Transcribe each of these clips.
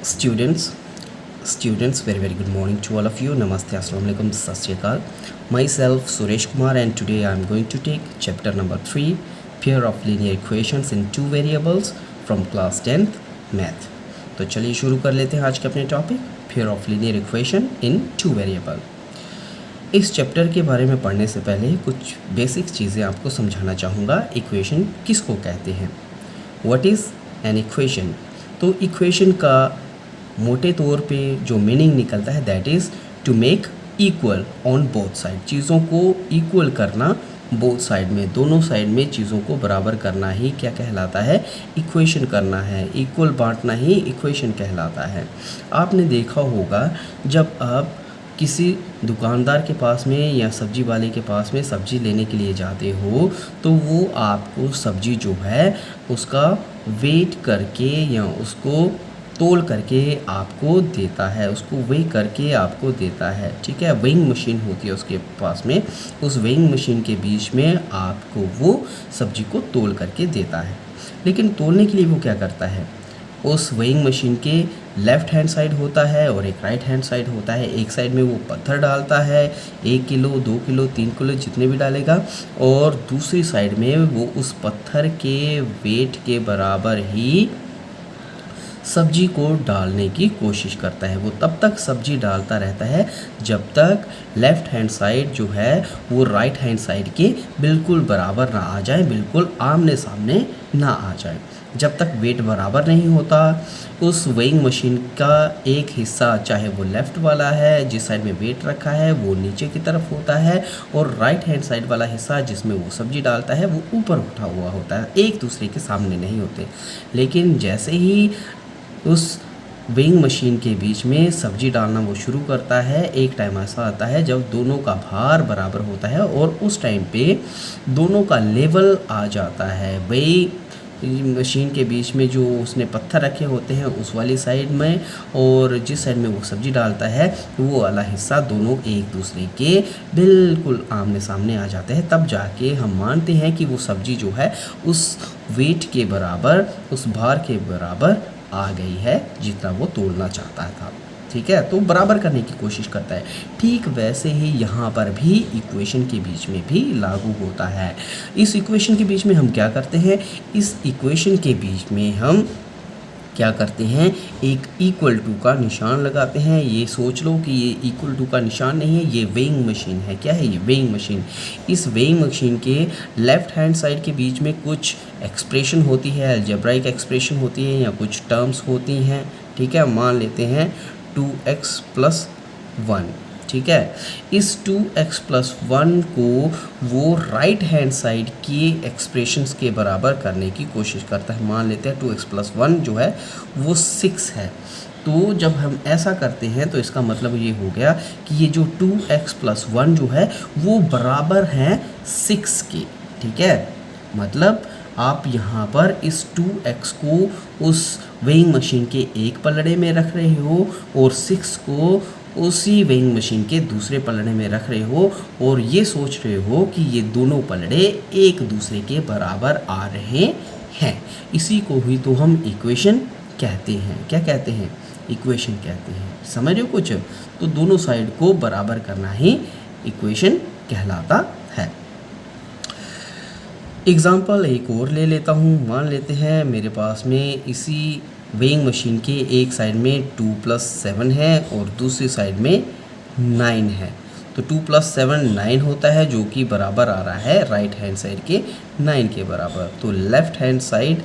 Students, very good morning to all of you. Namaste, assalamu alaikum, sat shri akal. Myself Suresh Kumar, and today I am going to take chapter number 3, pair of linear equations in two variables from class 10th math. तो चलिए शुरू कर लेते हैं आज के अपने topic pair of linear equation in two variable. इस चैप्टर के बारे में पढ़ने से पहले कुछ बेसिक चीज़ें आपको समझाना चाहूँगा। इक्वेशन किसको कहते हैं, व्हाट इज़ एन इक्वेशन। तो इक्वेशन का मोटे तौर पे जो मीनिंग निकलता है that is to make equal on both side, चीज़ों को इक्वल करना बोथ साइड में, दोनों साइड में चीज़ों को बराबर करना ही क्या कहलाता है, इक्वेशन करना है, इक्वल बांटना ही इक्वेशन कहलाता है। आपने देखा होगा जब आप किसी दुकानदार के पास में या सब्जी वाले के पास में सब्ज़ी लेने के लिए जाते हो तो वो आपको सब्ज़ी जो है उसका वेट करके या उसको तोल करके आपको देता है, उसको वेइंग करके आपको देता है, ठीक है। वेइंग मशीन होती है उसके पास में, उस वेइंग मशीन के बीच में आपको वो सब्ज़ी को तोल करके देता है। लेकिन तोलने के लिए वो क्या करता है, उस वेइंग मशीन के लेफ़्ट हैंड साइड होता है और एक राइट हैंड साइड होता है। एक साइड में वो पत्थर डालता है, 1 किलो 2 किलो 3 किलो जितने भी डालेगा, और दूसरी साइड में वो उस पत्थर के वेट के बराबर ही सब्जी को डालने की कोशिश करता है। वो तब तक सब्जी डालता रहता है जब तक लेफ़्ट हैंड साइड जो है वो राइट हैंड साइड के बिल्कुल बराबर ना आ जाए, बिल्कुल आमने सामने ना आ जाए। जब तक वेट बराबर नहीं होता उस वेइंग मशीन का एक हिस्सा, चाहे वो लेफ़्ट वाला है जिस साइड में वेट रखा है वो नीचे की तरफ होता है, और राइट हैंड साइड वाला हिस्सा जिसमें वो सब्जी डालता है वो ऊपर उठा हुआ होता है, एक दूसरे के सामने नहीं होते। लेकिन जैसे ही उस वेइंग मशीन के बीच में सब्जी डालना वो शुरू करता है, एक टाइम ऐसा आता है जब दोनों का भार बराबर होता है और उस टाइम पे दोनों का लेवल आ जाता है। वेइंग मशीन के बीच में जो उसने पत्थर रखे होते हैं उस वाली साइड में, और जिस साइड में वो सब्जी डालता है वो वाला हिस्सा दोनों एक दूसरे के बिल्कुल आमने सामने आ जाते हैं। तब जाके हम मानते हैं कि वो सब्जी जो है उस वेट के बराबर, उस भार के बराबर आ गई है जितना वो तोलना चाहता था, ठीक है। तो बराबर करने की कोशिश करता है। ठीक वैसे ही यहाँ पर भी इक्वेशन के बीच में भी लागू होता है। इस इक्वेशन के बीच में हम क्या करते हैं, इस इक्वेशन के बीच में हम क्या करते हैं, एक इक्वल टू का निशान लगाते हैं। ये सोच लो कि ये इक्वल टू का निशान नहीं है, ये वेइंग मशीन है। क्या है ये, वेइंग मशीन। इस वेइंग मशीन के लेफ़्ट हैंड साइड के बीच में कुछ एक्सप्रेशन होती है, अलजेब्राइक एक्सप्रेशन होती है या कुछ टर्म्स होती हैं, ठीक है। मान लेते हैं 2x + 1, ठीक है। इस 2x + 1 को वो राइट हैंड साइड की एक्सप्रेशंस के बराबर करने की कोशिश करता है। मान लेते हैं 2x + 1 जो है वो 6 है। तो जब हम ऐसा करते हैं तो इसका मतलब ये हो गया कि ये जो 2x + 1 जो है वो बराबर हैं 6 के, ठीक है। मतलब आप यहाँ पर इस 2x को उस वेइंग मशीन के एक पलड़े में रख रहे हो और 6 को उसी वेइंग मशीन के दूसरे पलड़े में रख रहे हो, और ये सोच रहे हो कि ये दोनों पलड़े एक दूसरे के बराबर आ रहे हैं। इसी को ही तो हम इक्वेशन कहते हैं। क्या कहते हैं, इक्वेशन कहते हैं। समझ रहे हो कुछ। तो दोनों साइड को बराबर करना ही इक्वेशन कहलाता है। एग्ज़ाम्पल एक और ले लेता हूँ। मान लेते हैं मेरे पास में इसी वेइंग मशीन के एक साइड में 2 + 7 है और दूसरी साइड में 9 है। तो 2 + 7 9 होता है जो कि बराबर आ रहा है राइट हैंड साइड के 9 के बराबर। तो left hand side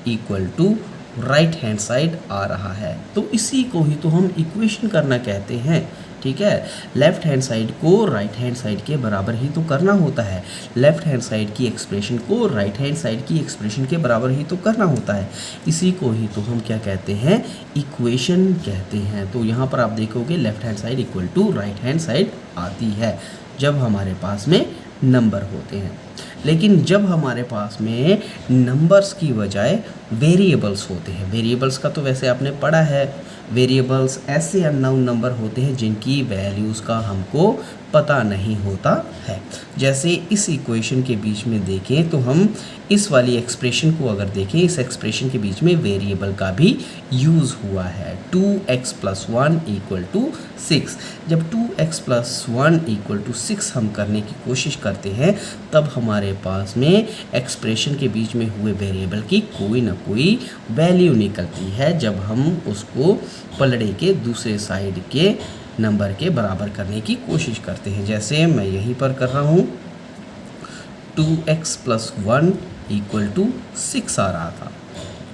equal to right hand side आ रहा है। तो इसी को ही तो हम इक्वेशन करना कहते हैं, ठीक है। लेफ़्ट हैंड साइड को राइट हैंड साइड के बराबर ही तो करना होता है, लेफ़्ट हैंड साइड की एक्सप्रेशन को राइट हैंड साइड की एक्सप्रेशन के बराबर ही तो करना होता है। इसी को ही तो हम क्या कहते हैं, इक्वेशन कहते हैं। तो यहाँ पर आप देखोगे left hand side equal to right hand side आती है जब हमारे पास में नंबर होते हैं। लेकिन जब हमारे पास में नंबर्स की बजाय वेरिएबल्स होते हैं। वेरिएबल्स का तो वैसे आपने पढ़ा है, वेरिएबल्स ऐसे अननोन नंबर होते हैं जिनकी वैल्यूज़ का हमको पता नहीं होता है। जैसे इस इक्वेशन के बीच में देखें तो हम इस वाली एक्सप्रेशन को अगर देखें, इस एक्सप्रेशन के बीच में वेरिएबल का भी यूज़ हुआ है। 2x + 1 = 6। जब 2x + 1 = 6 हम करने की कोशिश करते हैं तब हमारे पास में एक्सप्रेशन के बीच में हुए वेरिएबल की कोई ना कोई वैल्यू निकलती है जब हम उसको पलड़े के दूसरे साइड के नंबर के बराबर करने की कोशिश करते हैं। जैसे मैं यहीं पर कर रहा हूँ, 2x + 1 = 6 आ रहा था,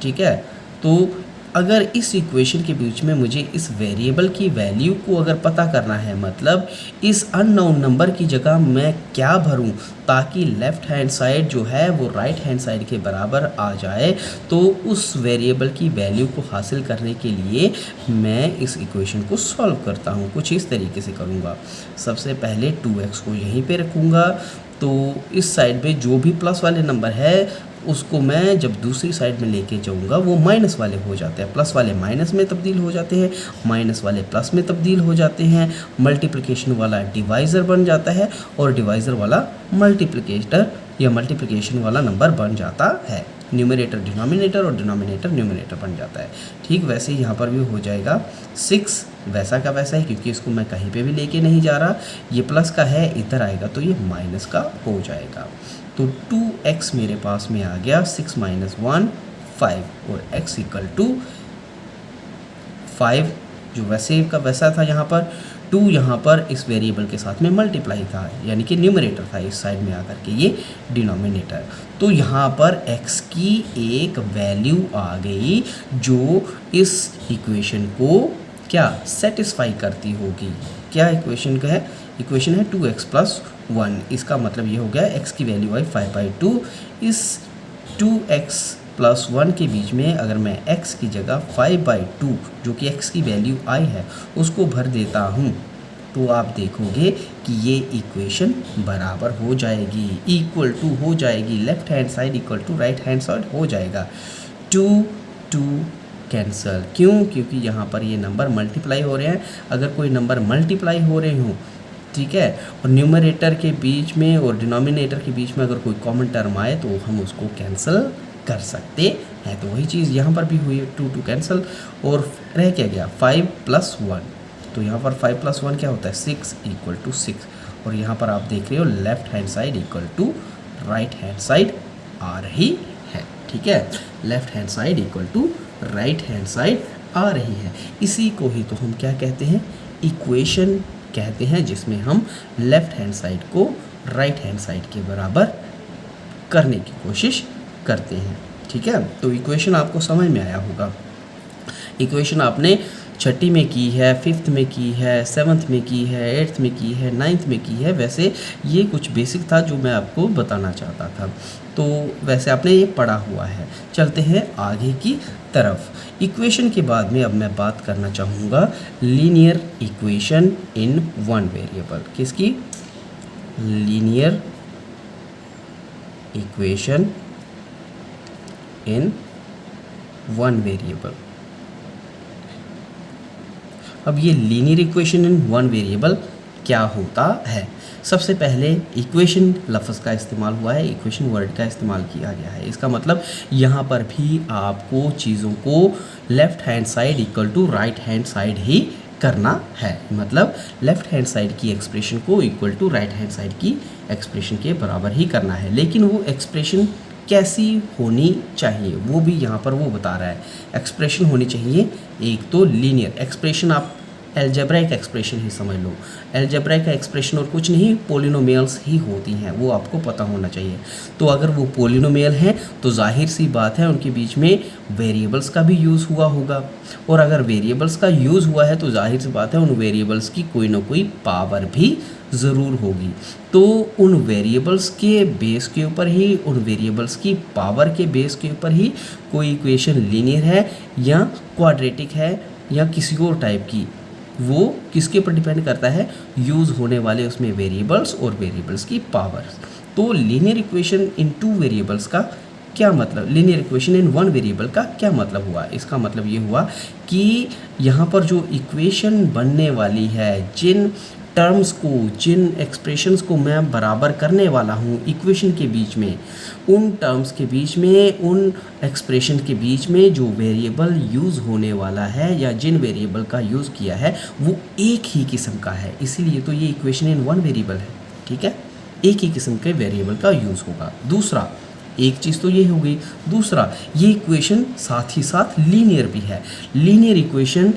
ठीक है। तो अगर इस इक्वेशन के बीच में मुझे इस वेरिएबल की वैल्यू को अगर पता करना है, मतलब इस अननोन नंबर की जगह मैं क्या भरूं ताकि लेफ़्ट हैंड साइड जो है वो राइट हैंड साइड के बराबर आ जाए, तो उस वेरिएबल की वैल्यू को हासिल करने के लिए मैं इस इक्वेशन को सॉल्व करता हूं। कुछ इस तरीके से करूंगा। सबसे पहले 2x को यहीं पे रखूँगा, तो इस साइड में जो भी प्लस वाले नंबर है उसको मैं जब दूसरी साइड में लेके जाऊंगा वो माइनस वाले हो जाते हैं। प्लस वाले माइनस में तब्दील हो जाते हैं, माइनस वाले प्लस में तब्दील हो जाते हैं, मल्टीप्लिकेशन वाला डिवाइज़र बन जाता है और डिवाइज़र वाला मल्टीप्लिकेटर या मल्टीप्लिकेशन वाला नंबर बन जाता है। न्यूमरेटर डिनोमिनेटर और डिनोमिनेटर न्यूमरेटर बन जाता है। ठीक वैसे ही यहाँ पर भी हो जाएगा। 6 वैसा का वैसा है क्योंकि इसको मैं कहीं पे भी लेके नहीं जा रहा, ये प्लस का है, इधर आएगा तो ये माइनस का हो जाएगा। तो 2x मेरे पास में आ गया, 6 - 1 5 और x = 5 जो वैसे का वैसा था। यहाँ पर 2 यहाँ पर इस वेरिएबल के साथ में मल्टीप्लाई था, यानी कि न्यूमरेटर था इस साइड में आकर के ये डिनोमिनेटर। तो यहाँ पर x की एक वैल्यू आ गई जो इस इक्वेशन को क्या सेटिस्फाई करती होगी। क्या इक्वेशन का है? इक्वेशन है 2x + 1। इसका मतलब ये हो गया x की वैल्यू आई 5/2। इस 2x + 1 के बीच में अगर मैं x की जगह 5/2 जो कि x की वैल्यू आई है उसको भर देता हूँ तो आप देखोगे कि ये इक्वेशन बराबर हो जाएगी, इक्वल टू हो जाएगी, left hand side equal to right hand side हो जाएगा। 2 2 कैंसल। क्यों? क्योंकि यहाँ पर ये नंबर मल्टीप्लाई हो रहे हैं। अगर कोई नंबर मल्टीप्लाई हो रहे हो, ठीक है, और न्यूमरेटर के बीच में और डिनोमिनेटर के बीच में अगर कोई कॉमन टर्म आए तो हम उसको कैंसिल कर सकते हैं। तो वही चीज़ यहाँ पर भी हुई, 2 2 कैंसिल और रह क्या गया 5 + 1। तो यहाँ पर 5 + 1 क्या होता है 6 = 6। और यहाँ पर आप देख रहे हो left hand side equal to right hand side आ रही है, ठीक है, left hand side equal to right hand side आ रही है। इसी को ही तो हम क्या कहते हैं, इक्वेशन कहते हैं, जिसमें हम लेफ्ट हैंड साइड को राइट हैंड साइड के बराबर करने की कोशिश करते हैं, ठीक है। तो इक्वेशन आपको समझ में आया होगा। इक्वेशन आपने छठी में की है, 5th में की है, 7th में की है, 8th में की है, 9th में की है। वैसे ये कुछ बेसिक था जो मैं आपको बताना चाहता था, तो वैसे आपने ये पढ़ा हुआ है। चलते हैं आगे की तरफ। इक्वेशन के बाद में अब मैं बात करना चाहूँगा linear equation in one variable. किसकी? Linear equation in one variable. अब ये linear equation in one variable क्या होता है? सबसे पहले इक्वेशन लफ्ज़ का इस्तेमाल हुआ है, इक्वेशन वर्ड का इस्तेमाल किया गया है। इसका मतलब यहाँ पर भी आपको चीज़ों को left hand side equal to right hand side ही करना है। मतलब लेफ़्ट हैंड साइड की एक्सप्रेशन को equal to right hand side की एक्सप्रेशन के बराबर ही करना है। लेकिन वो एक्सप्रेशन कैसी होनी चाहिए वो भी यहाँ पर वो बता रहा है। एक्सप्रेशन होनी चाहिए एक तो लीनियर एक्सप्रेशन, आप एल्जेब्राइक एक्सप्रेशन ही समझ लो। एल्जेब्राइक का एक्सप्रेशन और कुछ नहीं, पोलिनोमियल्स ही होती हैं, वो आपको पता होना चाहिए। तो अगर वो पोलिनोमियल हैं तो जाहिर सी बात है उनके बीच में वेरिएबल्स का भी यूज़ हुआ होगा, और अगर वेरिएबल्स का यूज़ हुआ है तो जाहिर सी बात है उन वेरिएबल्स की कोई ना कोई पावर भी ज़रूर होगी। तो उन वेरिएबल्स के बेस के ऊपर ही, उन वेरिएबल्स की पावर के बेस के ऊपर ही कोई इक्वेशन लीनियर है या क्वाड्रेटिक है या किसी और टाइप की, वो किसके ऊपर डिपेंड करता है, यूज़ होने वाले उसमें वेरिएबल्स और वेरिएबल्स की पावर। तो linear equation in two variables का क्या मतलब, linear equation in one variable का क्या मतलब हुआ? इसका मतलब ये हुआ कि यहाँ पर जो इक्वेशन बनने वाली है, जिन टर्म्स को, जिन एक्सप्रेशंस को मैं बराबर करने वाला हूँ इक्वेशन के बीच में, उन टर्म्स के बीच में, उन एक्सप्रेशन के बीच में जो वेरिएबल यूज़ होने वाला है या जिन वेरिएबल का यूज़ किया है वो एक ही किस्म का है, इसीलिए तो ये इक्वेशन इन वन वेरिएबल है। ठीक है, एक ही किस्म के वेरिएबल का यूज़ होगा। दूसरा, एक चीज़ तो ये हो गई। दूसरा, ये इक्वेशन साथ ही साथ लीनियर भी है। लीनियर इक्वेशन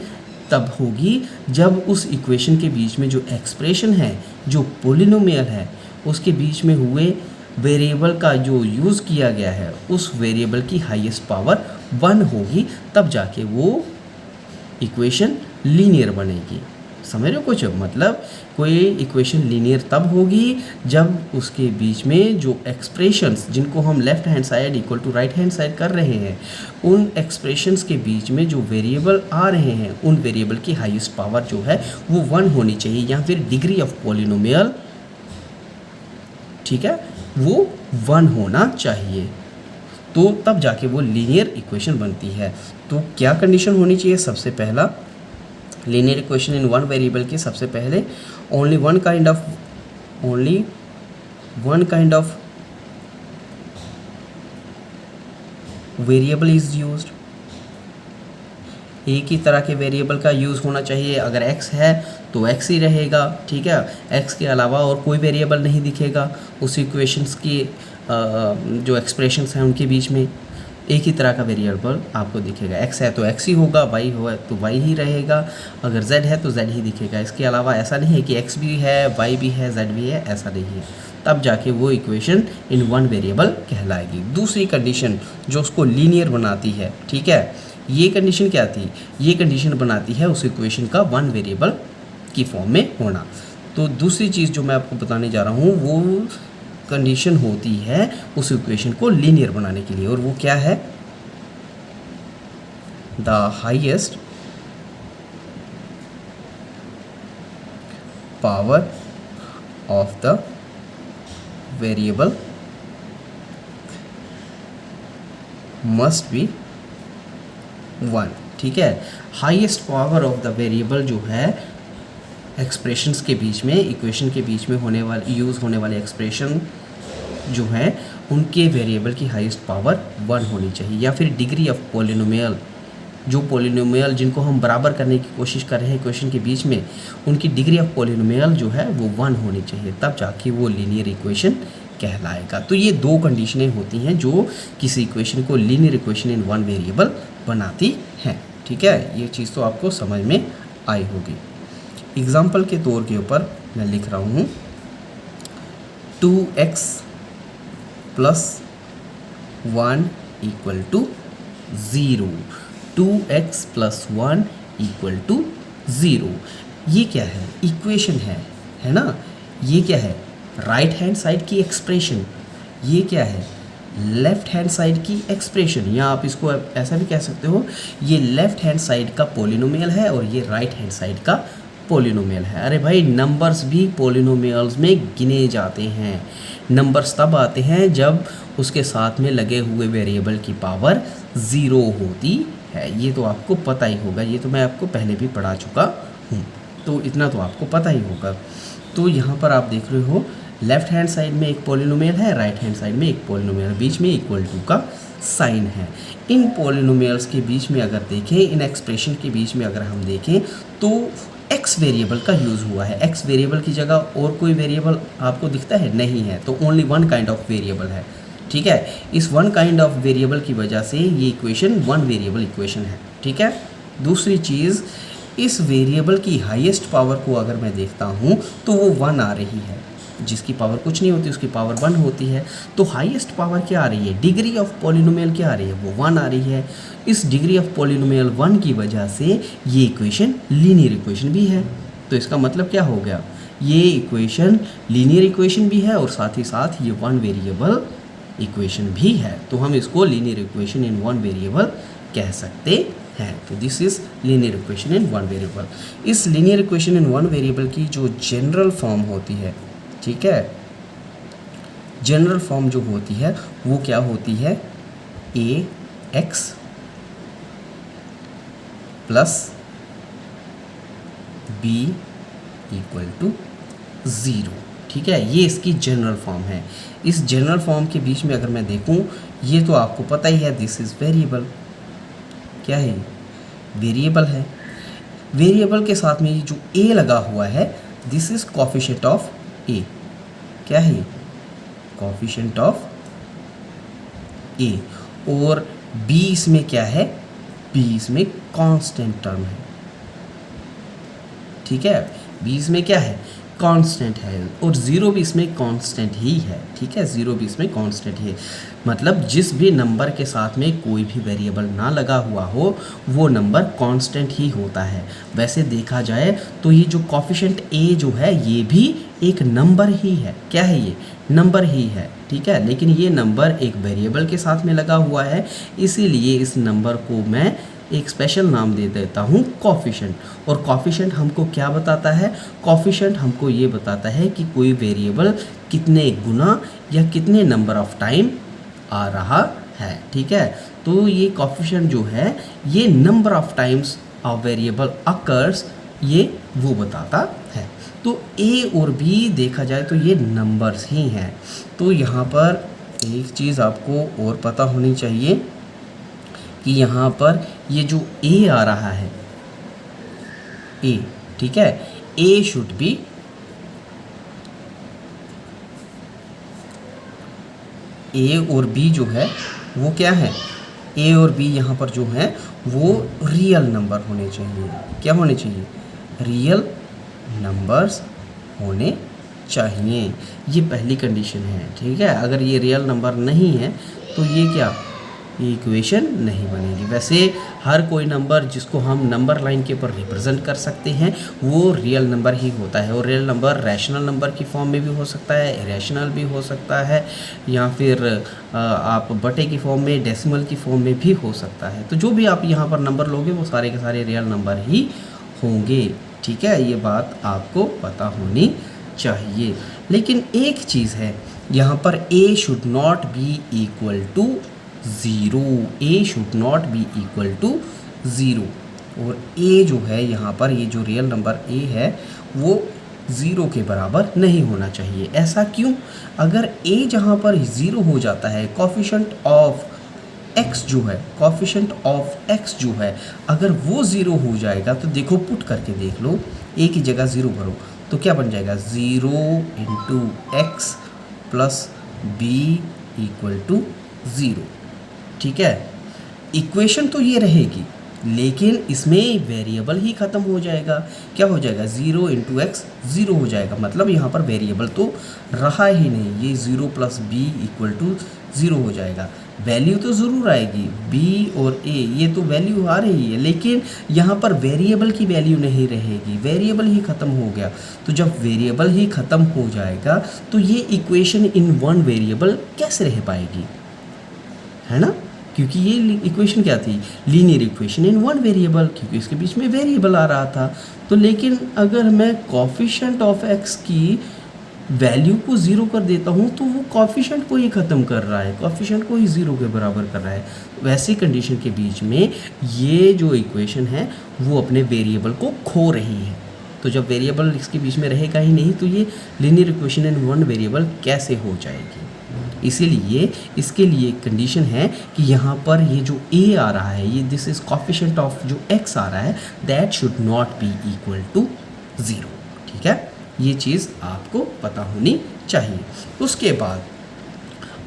तब होगी जब उस इक्वेशन के बीच में जो एक्सप्रेशन है, जो पॉलिनोमियल है, उसके बीच में हुए वेरिएबल का जो यूज़ किया गया है, उस वेरिएबल की हाईएस्ट पावर 1 होगी, तब जाके वो इक्वेशन लीनियर बनेगी। समझ रहे हो कुछ? मतलब कोई इक्वेशन लीनियर तब होगी जब उसके बीच में जो एक्सप्रेशंस, जिनको हम left hand side equal to right hand side कर रहे हैं, उन एक्सप्रेशंस के बीच में जो वेरिएबल आ रहे हैं, उन वेरिएबल की हाईएस्ट पावर जो है वो 1 होनी चाहिए, या फिर डिग्री ऑफ पॉलिनोमियल, ठीक है, वो 1 होना चाहिए, तो तब जाके वो लीनियर इक्वेशन बनती है। तो क्या कंडीशन होनी चाहिए? सबसे पहला, linear equation in one variable के सबसे पहले only one kind of variable is used. एक ही तरह के वेरिएबल का यूज़ होना चाहिए। अगर x है तो x ही रहेगा, ठीक है, x के अलावा और कोई वेरिएबल नहीं दिखेगा उस इक्वेशंस की जो एक्सप्रेशंस हैं उनके बीच में। एक ही तरह का वेरिएबल आपको दिखेगा, x है तो x ही होगा, y हो तो y ही रहेगा, अगर z है तो z ही दिखेगा। इसके अलावा ऐसा नहीं है कि x भी है, y भी है, z भी है, ऐसा नहीं है। तब जाके वो इक्वेशन इन वन वेरिएबल कहलाएगी। दूसरी कंडीशन जो उसको लीनियर बनाती है, ठीक है, ये कंडीशन क्या थी? ये कंडीशन बनाती है उस इक्वेशन का वन वेरिएबल की फॉर्म में होना। तो दूसरी चीज़ जो मैं आपको बताने जा रहा हूँ वो कंडीशन होती है उस इक्वेशन को लीनियर बनाने के लिए, और वो क्या है? The highest power of the variable must be 1। ठीक है, highest power of the variable जो है एक्सप्रेशंस के बीच में, इक्वेशन के बीच में होने वाले, यूज़ होने वाले एक्सप्रेशन जो है उनके वेरिएबल की हाईएस्ट पावर 1 होनी चाहिए, या फिर डिग्री ऑफ पॉलिनोमियल, जो पॉलिनोमियल जिनको हम बराबर करने की कोशिश कर रहे हैं इक्वेशन के बीच में, उनकी डिग्री ऑफ पॉलिनोमियल जो है वो 1 होनी चाहिए, तब जाके वो लीनियर इक्वेशन कहलाएगा। तो ये दो कंडीशनें होती हैं जो किसी इक्वेशन को linear equation in one variable बनाती हैं। ठीक है, ये चीज़ तो आपको समझ में आई होगी। एग्जाम्पल के तौर के ऊपर मैं लिख रहा हूँ 2x + 1 = 0। 2x + 1 = 0। ये क्या है? इक्वेशन है ना? ये क्या है? राइट हैंड साइड की एक्सप्रेशन। ये क्या है? लेफ़्ट हैंड साइड की एक्सप्रेशन, या आप इसको ऐसा भी कह सकते हो, ये लेफ़्ट हैंड साइड का पॉलिनोमियल है और ये राइट हैंड साइड का पॉलिनोमियल है। अरे भाई, नंबर्स भी पॉलिनोमियल्स में गिने जाते हैं। नंबर्स तब आते हैं जब उसके साथ में लगे हुए वेरिएबल की पावर 0 होती है। ये तो आपको पता ही होगा, ये तो मैं आपको पहले भी पढ़ा चुका हूँ, तो इतना तो आपको पता ही होगा। तो यहाँ पर आप देख रहे हो लेफ़्ट हैंड साइड में एक पॉलिनोमियल है, राइट हैंड साइड में एक पॉलिनोमियल, बीच में == का साइन है। इन पॉलिनोमियल्स के बीच में अगर देखें, इन एक्सप्रेशन के बीच में अगर हम देखें तो x वेरिएबल का यूज़ हुआ है। x वेरिएबल की जगह और कोई वेरिएबल आपको दिखता है? नहीं है, तो only one kind of variable है। ठीक है, इस वन काइंड ऑफ वेरिएबल की वजह से ये इक्वेशन वन वेरिएबल इक्वेशन है। ठीक है, दूसरी चीज़, इस वेरिएबल की हाईएस्ट पावर को अगर मैं देखता हूँ तो वो 1 आ रही है। जिसकी पावर कुछ नहीं होती उसकी पावर 1 होती है। तो हाईएस्ट पावर क्या आ रही है? डिग्री ऑफ पॉलिनोमियल क्या आ रही है? वो 1 आ रही है। इस डिग्री ऑफ पॉलिनोमियल 1 की वजह से ये इक्वेशन लीनियर इक्वेशन भी है। तो इसका मतलब क्या हो गया? ये इक्वेशन लीनियर इक्वेशन भी है और साथ ही साथ ये वन वेरिएबल इक्वेशन भी है। तो हम इसको linear equation in one variable कह सकते हैं। तो this is linear equation in one variable. इस linear equation in one variable की जो जनरल फॉर्म होती है, ठीक है, जनरल फॉर्म जो होती है वो क्या होती है? A x plus b equal to zero. ठीक है, ये इसकी जनरल फॉर्म है। इस जनरल फॉर्म के बीच में अगर मैं देखूं, ये तो आपको पता ही है, दिस इज़ वेरिएबल। क्या है? वेरिएबल है। वेरिएबल के साथ में ये जो ए लगा हुआ है, दिस इज़ कोफिशिएंट ऑफ ए। क्या है? कोफिशिएंट ऑफ ए। और बी इसमें क्या है? बी इसमें कांस्टेंट टर्म है। ठीक है, बी इसमें क्या है? कांस्टेंट है। और ज़ीरो भी इसमें कांस्टेंट ही है। ठीक है, ज़ीरो भी इसमें कांस्टेंट है। मतलब जिस भी नंबर के साथ में कोई भी वेरिएबल ना लगा हुआ हो, वो नंबर कांस्टेंट ही होता है। वैसे देखा जाए तो ये जो कोफिशिएंट ए जो है, ये भी एक नंबर ही है। क्या है? ये नंबर ही है। ठीक है, लेकिन ये नंबर एक वेरिएबल के साथ में लगा हुआ है, इसीलिए इस नंबर को मैं एक स्पेशल नाम दे देता हूँ कोफिशिएंट। और कोफिशिएंट हमको क्या बताता है? कोफिशिएंट हमको ये बताता है कि कोई वेरिएबल कितने गुना या कितने नंबर ऑफ टाइम आ रहा है। ठीक है, तो ये कोफिशिएंट जो है, ये number of times a variable occurs, ये वो बताता है। तो ए और बी देखा जाए तो ये नंबर्स ही हैं। तो यहाँ पर एक चीज़ आपको और पता होनी चाहिए कि यहाँ पर ये जो ए आ रहा है, ए, ठीक है, ए शुड बी ए और बी जो है वो क्या है? ए और बी यहाँ पर जो है वो रियल नंबर होने चाहिए। क्या होने चाहिए? रियल नंबर्स होने चाहिए। ये पहली कंडीशन है। ठीक है, अगर ये रियल नंबर नहीं है तो ये क्या? ये इक्वेशन नहीं बनेगी। वैसे हर कोई नंबर जिसको हम नंबर लाइन के ऊपर रिप्रेजेंट कर सकते हैं, वो रियल नंबर ही होता है। और रियल नंबर रैशनल नंबर की फॉर्म में भी हो सकता है, इरेशनल भी हो सकता है, या फिर आप बटे की फॉर्म में, डेसिमल की फॉर्म में भी हो सकता है। तो जो भी आप यहाँ पर नंबर लोगे वो सारे के सारे रियल नंबर ही होंगे। ठीक है, ये बात आपको पता होनी चाहिए। लेकिन एक चीज़ है, यहाँ पर a should not be equal to zero. A should not be equal to zero. और ए जो है यहाँ पर, ये जो रियल नंबर ए है, वो ज़ीरो के बराबर नहीं होना चाहिए। ऐसा क्यों? अगर ए जहाँ पर ज़ीरो हो जाता है, कोफिशिएंट ऑफ एक्स जो है, कोफिशिएंट ऑफ एक्स जो है, अगर वो ज़ीरो हो जाएगा तो देखो, पुट करके देख लो, ए की जगह ज़ीरो भरो तो क्या बन जाएगा? Zero into x plus b equal to zero. ठीक है, इक्वेशन तो ये रहेगी, लेकिन इसमें वेरिएबल ही ख़त्म हो जाएगा। क्या हो जाएगा? ज़ीरो इंटू एक्स ज़ीरो हो जाएगा। मतलब यहाँ पर वेरिएबल तो रहा ही नहीं। ये zero plus b equal to zero हो जाएगा। वैल्यू तो ज़रूर आएगी, बी और ए, ये तो वैल्यू आ रही है, लेकिन यहाँ पर वेरिएबल की वैल्यू नहीं रहेगी। वेरिएबल ही ख़त्म हो गया। तो जब वेरिएबल ही ख़त्म हो जाएगा तो ये इक्वेशन इन वन वेरिएबल कैसे रह पाएगी? है ना, क्योंकि ये इक्वेशन क्या थी? Linear equation in one variable, क्योंकि इसके बीच में वेरिएबल आ रहा था। तो लेकिन अगर मैं कोफिशिएंट ऑफ एक्स की वैल्यू को ज़ीरो कर देता हूँ तो वो कोफिशिएंट को ही ख़त्म कर रहा है, कोफिशिएंट को ही ज़ीरो के बराबर कर रहा है। वैसी कंडीशन के बीच में ये जो इक्वेशन है वो अपने वेरिएबल को खो रही है। तो जब वेरिएबल इसके बीच में रहेगा ही नहीं तो ये linear equation in one variable कैसे हो जाएगी? इसीलिए इसके लिए एक कंडीशन है कि यहाँ पर ये जो ए आ रहा है, ये दिस इज कोफिशिएंट ऑफ जो एक्स आ रहा है, that should not be equal to zero. ठीक है, ये चीज़ आपको पता होनी चाहिए। उसके बाद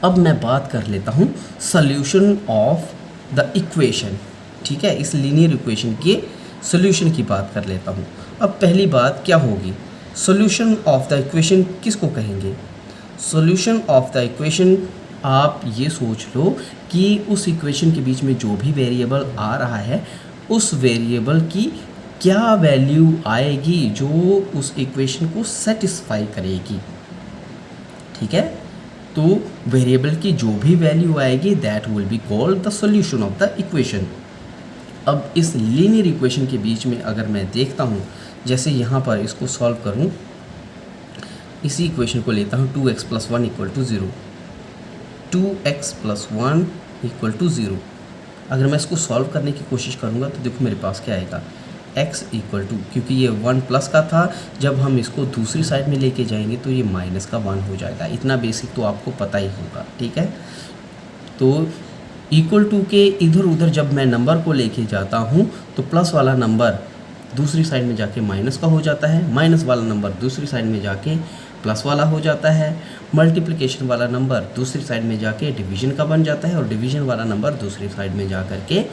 अब मैं बात कर लेता हूँ सॉल्यूशन ऑफ द इक्वेशन। ठीक है, इस लीनियर इक्वेशन के सॉल्यूशन की बात कर लेता हूँ। अब पहली बात क्या होगी? सॉल्यूशन ऑफ द इक्वेशन किसको कहेंगे? सॉल्यूशन ऑफ द इक्वेशन, आप ये सोच लो कि उस इक्वेशन के बीच में जो भी वेरिएबल आ रहा है, उस वेरिएबल की क्या वैल्यू आएगी जो उस इक्वेशन को सेटिस्फाई करेगी। ठीक है, तो वेरिएबल की जो भी वैल्यू आएगी that will be called the solution of the equation. अब इस लीनियर इक्वेशन के बीच में अगर मैं देखता हूँ, जैसे यहाँ पर इसको सॉल्व करूँ, इसी इक्वेशन को लेता हूँ 2x + 1 = 0, 2x + 1 इक्वल टू 0। अगर मैं इसको सॉल्व करने की कोशिश करूँगा तो देखो मेरे पास क्या आएगा, x इक्वल टू, क्योंकि ये 1 प्लस का था, जब हम इसको दूसरी साइड में लेके जाएंगे तो ये माइनस का 1 हो जाएगा। इतना बेसिक तो आपको पता ही होगा, ठीक है। तो इक्वल टू के इधर उधर जब मैं नंबर को लेके जाता हूँ तो प्लस वाला नंबर दूसरी साइड में जाके माइनस का हो जाता है, माइनस वाला नंबर दूसरी साइड में जाके प्लस वाला हो जाता है, मल्टीप्लिकेशन वाला नंबर दूसरी साइड में जाके डिवीजन का बन जाता है, और डिवीजन वाला नंबर दूसरी साइड में जा कर के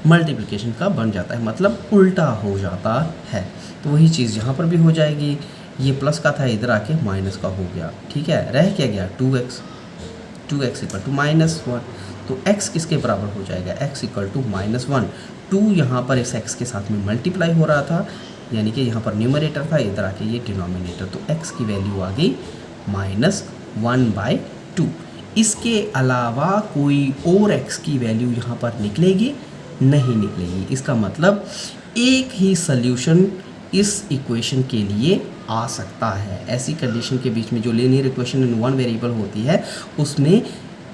मल्टीप्लिकेशन का बन जाता है, मतलब उल्टा हो जाता है। तो वही चीज़ यहाँ पर भी हो जाएगी, ये प्लस का था इधर आके माइनस का हो गया, ठीक है। रह क्या गया 2x इक्वल टू -1, तो x किसके बराबर हो जाएगा, x इक्वल टू -1। 2 यहाँ पर इस x के साथ में मल्टीप्लाई हो रहा था, यानी कि यहाँ पर न्यूमरेटर था, इधर आके ये डिनोमिनेटर, तो x की वैल्यू आ गई -1/2। इसके अलावा कोई और x की वैल्यू यहाँ पर निकलेगी नहीं निकलेगी। इसका मतलब एक ही सल्यूशन इस इक्वेशन के लिए आ सकता है। ऐसी कंडीशन के बीच में जो linear equation in one variable होती है उसमें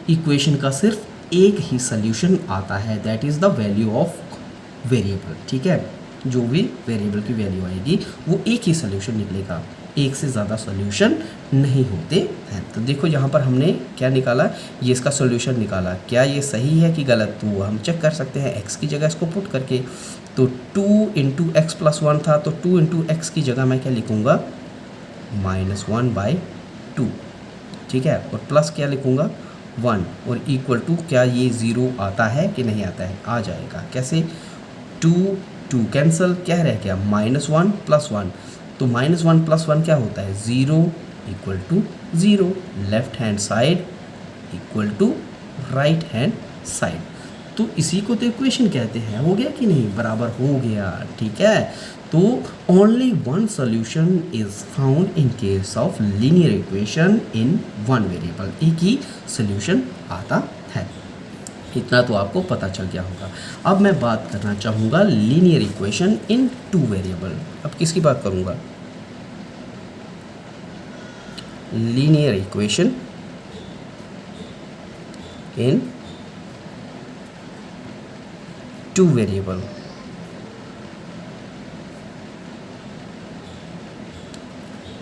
इक्वेशन का सिर्फ एक ही सल्यूशन आता है, that is the value of variable, ठीक है। जो भी वेरिएबल की वैल्यू आएगी वो एक ही सल्यूशन निकलेगा, एक से ज़्यादा सॉल्यूशन नहीं होते हैं। तो देखो यहाँ पर हमने क्या निकाला, ये इसका सॉल्यूशन निकाला। क्या ये सही है कि गलत, तो हम चेक कर सकते हैं x की जगह इसको पुट करके। तो 2 × x + 1 था, तो 2 × x की जगह मैं क्या लिखूँगा, -1/2, ठीक है। और प्लस क्या लिखूँगा 1, और इक्वल टू क्या ये 0 आता है कि नहीं आता है, आ जाएगा। कैसे, 2 कैंसिल, क्या रह गया -1 + 1, तो -1 + 1 क्या होता है 0 equal to 0, left hand side equal to right hand side. तो इसी को तो इक्वेशन कहते हैं। हो गया कि नहीं, बराबर हो गया, ठीक है। तो only one solution is found in case of linear equation in one variable, एक ही सॉल्यूशन आता है। इतना तो आपको पता चल गया होगा। अब मैं बात करना चाहूँगा linear equation in two variable. अब किसकी बात करूँगा, linear equation in two variable.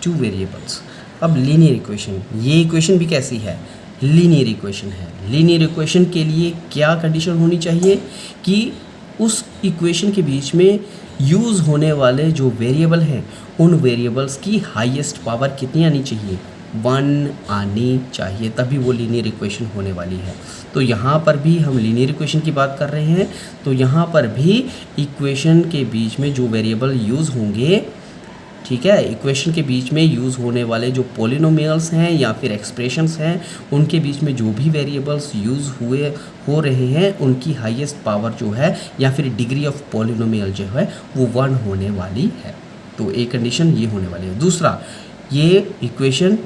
Two variables. अब लीनियर इक्वेशन, ये इक्वेशन भी कैसी है, लीनियर इक्वेशन है। लीनियर इक्वेशन के लिए क्या कंडीशन होनी चाहिए कि उस इक्वेशन के बीच में यूज़ होने वाले जो वेरिएबल हैं उन वेरिएबल्स की हाईएस्ट पावर कितनी आनी चाहिए, 1 आनी चाहिए, तभी वो लीनियर इक्वेशन होने वाली है। तो यहाँ पर भी हम लीनियर इक्वेशन की बात कर रहे हैं, तो यहाँ पर भी इक्वेशन के बीच में जो वेरिएबल यूज़ होंगे, ठीक है, इक्वेशन के बीच में यूज़ होने वाले जो पॉलिनोमियल्स हैं या फिर एक्सप्रेशंस हैं, उनके बीच में जो भी वेरिएबल्स यूज़ हो रहे हैं उनकी हाईएस्ट पावर जो है या फिर डिग्री ऑफ पॉलिनोमियल जो है वो 1 होने वाली है। तो एक कंडीशन ये होने वाली है। दूसरा, ये इक्वेशन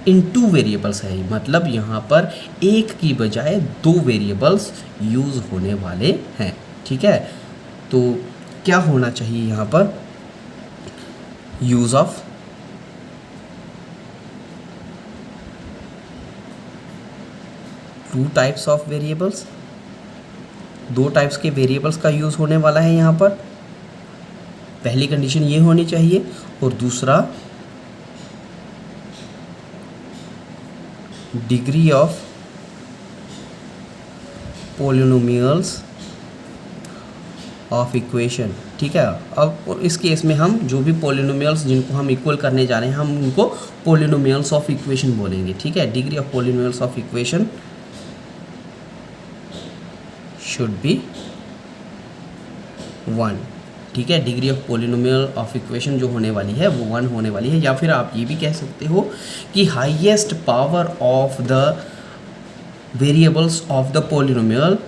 इन टू वेरिएबल्स है, मतलब यहाँ पर एक की बजाय 2 वेरिएबल्स यूज़ होने वाले हैं, ठीक है। तो क्या होना चाहिए यहाँ पर, use of two types of variables, 2 types के वेरिएबल्स का यूज़ होने वाला है यहाँ पर। पहली कंडीशन ये होनी चाहिए, और दूसरा degree of polynomials of equation, ठीक है। अब इस केस में हम जो भी पॉलिनोमियल्स जिनको हम इक्वल करने जा रहे हैं हम उनको पॉलिनोमियल्स ऑफ इक्वेशन बोलेंगे, ठीक है। Degree of polynomials of equation should be 1, ठीक है। Degree of polynomial of equation जो होने वाली है वो 1 होने वाली है। या फिर आप ये भी कह सकते हो कि highest power of the variables of the polynomial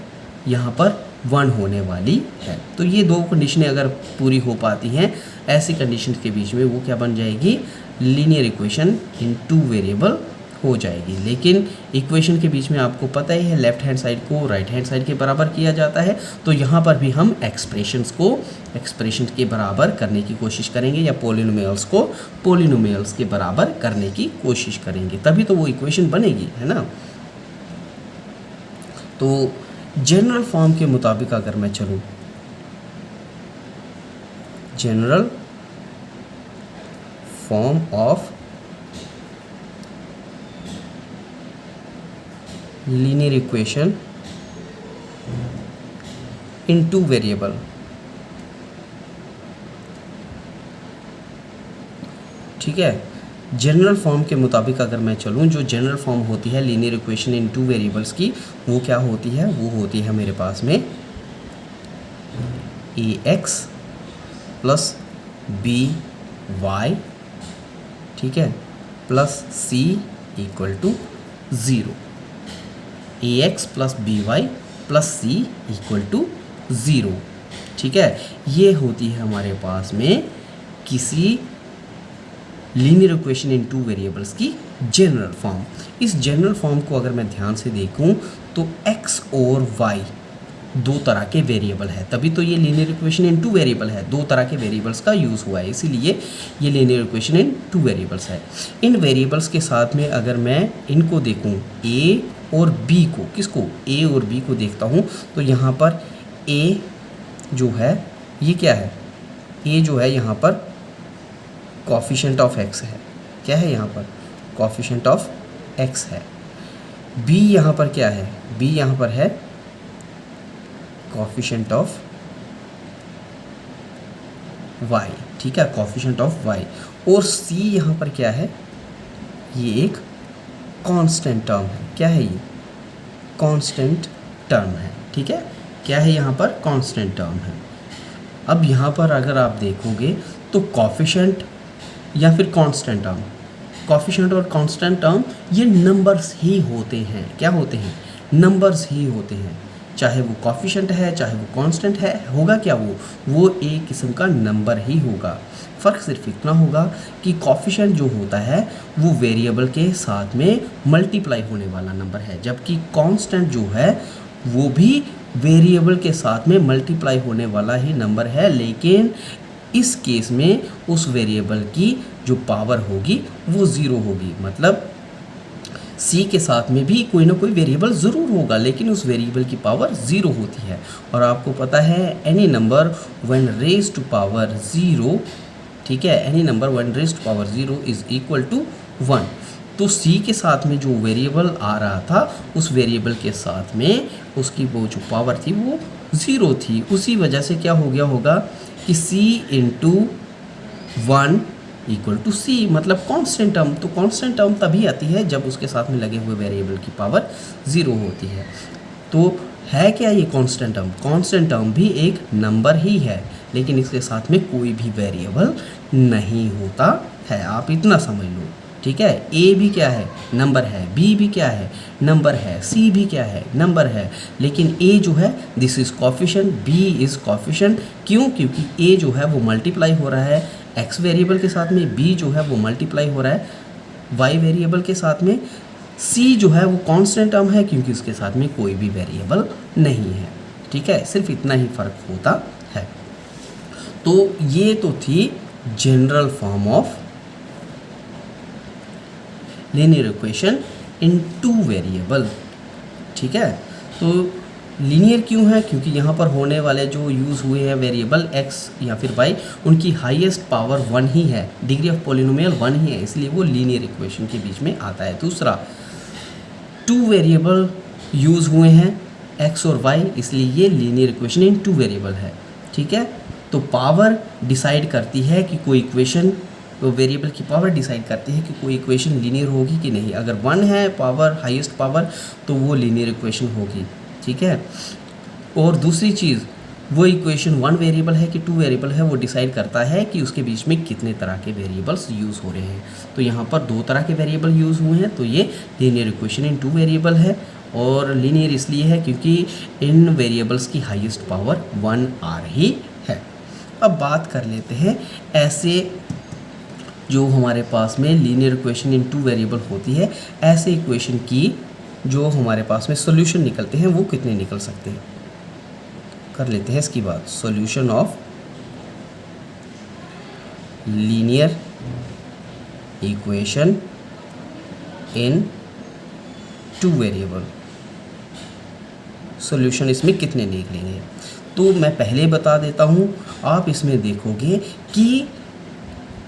यहाँ पर 1 होने वाली है। तो ये 2 कंडीशनें अगर पूरी हो पाती हैं, ऐसी कंडीशन के बीच में वो क्या बन जाएगी, linear equation in two variable हो जाएगी। लेकिन इक्वेशन के बीच में आपको पता ही है लेफ्ट हैंड साइड को राइट हैंड साइड के बराबर किया जाता है, तो यहाँ पर भी हम एक्सप्रेशन के बराबर करने की कोशिश करेंगे, या पॉलिनोमियल्स को पॉलिनोमियल्स के बराबर करने की कोशिश करेंगे, तभी तो वो इक्वेशन बनेगी, है ना। तो जनरल फॉर्म के मुताबिक अगर मैं चलूँ, general form of linear equation in two variable, ठीक है। जनरल फॉर्म के मुताबिक अगर मैं चलूँ, जो जनरल फॉर्म होती है linear equation in two variables की, वो क्या होती है? वो होती है मेरे पास में ax प्लस बी वाई, ठीक है, plus c equal to 0। ax plus b y plus c equal to 0, ठीक है। ये होती है हमारे पास में किसी linear equation in two variables की जनरल फॉर्म। इस जनरल फॉर्म को अगर मैं ध्यान से देखूं तो x और y दो तरह के वेरिएबल है, तभी तो ये linear equation in two variable है। दो तरह के वेरिएबल्स का यूज़ हुआ है, इसीलिए ये linear equation in two variables है। इन वेरिएबल्स के साथ में अगर मैं इनको देखूं, a और b को, किसको? a और b को देखता हूं, तो यहाँ पर a जो है ये क्या है? a जो है यहाँ पर कोफिशिएंट ऑफ x है। क्या है यहाँ पर? कोफिशिएंट ऑफ x है। b यहाँ पर क्या है? b यहाँ पर है कोफिशिएंट ऑफ y, ठीक है, कोफिशिएंट ऑफ y। और c यहाँ पर क्या है? ये एक कांस्टेंट टर्म है। क्या है ये? कांस्टेंट टर्म है, ठीक है। क्या है यहाँ पर? कांस्टेंट टर्म है। अब यहाँ पर अगर आप देखोगे तो कोफिशिएंट या फिर कांस्टेंट टर्म, कोफिशिएंट और कांस्टेंट टर्म ये नंबर्स ही होते हैं। क्या होते हैं? नंबर्स ही होते हैं। चाहे वो कोफिशिएंट है, चाहे वो कांस्टेंट है, होगा क्या? वो एक किस्म का नंबर ही होगा। फ़र्क सिर्फ इतना होगा कि कोफिशिएंट जो होता है वो वेरिएबल के साथ में मल्टीप्लाई होने वाला नंबर है, जबकि कांस्टेंट जो है वो भी वेरिएबल के साथ में मल्टीप्लाई होने वाला ही नंबर है, लेकिन इस केस में उस वेरिएबल की जो पावर होगी वो 0 होगी। मतलब c के साथ में भी कोई ना कोई वेरिएबल ज़रूर होगा, लेकिन उस वेरिएबल की पावर 0 होती है। और आपको पता है any number when raise to power 0, ठीक है, any number when raise to power 0 is equal to 1। तो c के साथ में जो वेरिएबल आ रहा था, उस वेरिएबल के साथ में उसकी वो जो पावर थी वो 0 थी। उसी वजह से क्या हो गया होगा कि c into 1 equal to c, मतलब कांस्टेंट टर्म। तो कांस्टेंट टर्म तभी आती है जब उसके साथ में लगे हुए वेरिएबल की पावर 0 होती है। तो है क्या ये कांस्टेंट टर्म? कांस्टेंट टर्म भी एक नंबर ही है, लेकिन इसके साथ में कोई भी वेरिएबल नहीं होता है। आप इतना समझ लो, ठीक है। a भी क्या है? नंबर है। b भी क्या है? नंबर है। c भी क्या है? नंबर है। लेकिन a जो है this is coefficient, b is coefficient. क्यों? क्योंकि a जो है वो मल्टीप्लाई हो रहा है x वेरिएबल के साथ में, b जो है वो मल्टीप्लाई हो रहा है y वेरिएबल के साथ में, c जो है वो कांस्टेंट टर्म है क्योंकि उसके साथ में कोई भी वेरिएबल नहीं है, ठीक है। सिर्फ इतना ही फ़र्क होता है। तो ये तो थी general form of linear equation in two variable, ठीक है। तो लीनियर क्यों है? क्योंकि यहाँ पर होने वाले जो यूज़ हुए हैं वेरिएबल x या फिर y, उनकी हाईएस्ट पावर 1 ही है, डिग्री ऑफ पॉलिनोमियल 1 ही है, इसलिए वो लीनियर इक्वेशन के बीच में आता है। दूसरा, टू वेरिएबल यूज़ हुए हैं x और y, इसलिए ये linear equation in two variable है, ठीक है। तो पावर डिसाइड करती है कि कोई इक्वेशन, तो वेरिएबल की पावर डिसाइड करती है कि कोई इक्वेशन लीनियर होगी कि नहीं। अगर 1 है पावर, हाईएस्ट पावर, तो वो लीनियर इक्वेशन होगी, ठीक है। और दूसरी चीज़, वो इक्वेशन 1 वेरिएबल है कि 2 वेरिएबल है, वो डिसाइड करता है कि उसके बीच में कितने तरह के वेरिएबल्स यूज़ हो रहे हैं। तो यहाँ पर 2 तरह के वेरिएबल यूज़ हुए हैं, तो ये लीनियर इक्वेशन इन 2 वेरिएबल है। और लीनियर इसलिए है क्योंकि इन वेरिएबल्स की हाईएस्ट पावर 1 आ रही है। अब बात कर लेते हैं ऐसे जो हमारे पास में लीनियर इक्वेशन इन 2 वेरिएबल होती है, ऐसे इक्वेशन की जो हमारे पास में सॉल्यूशन निकलते हैं वो कितने निकल सकते हैं। कर लेते हैं इसकी बात। Solution of linear equation in 2 variable, solution इसमें कितने निकलेंगे। तो मैं पहले बता देता हूँ, आप इसमें देखोगे कि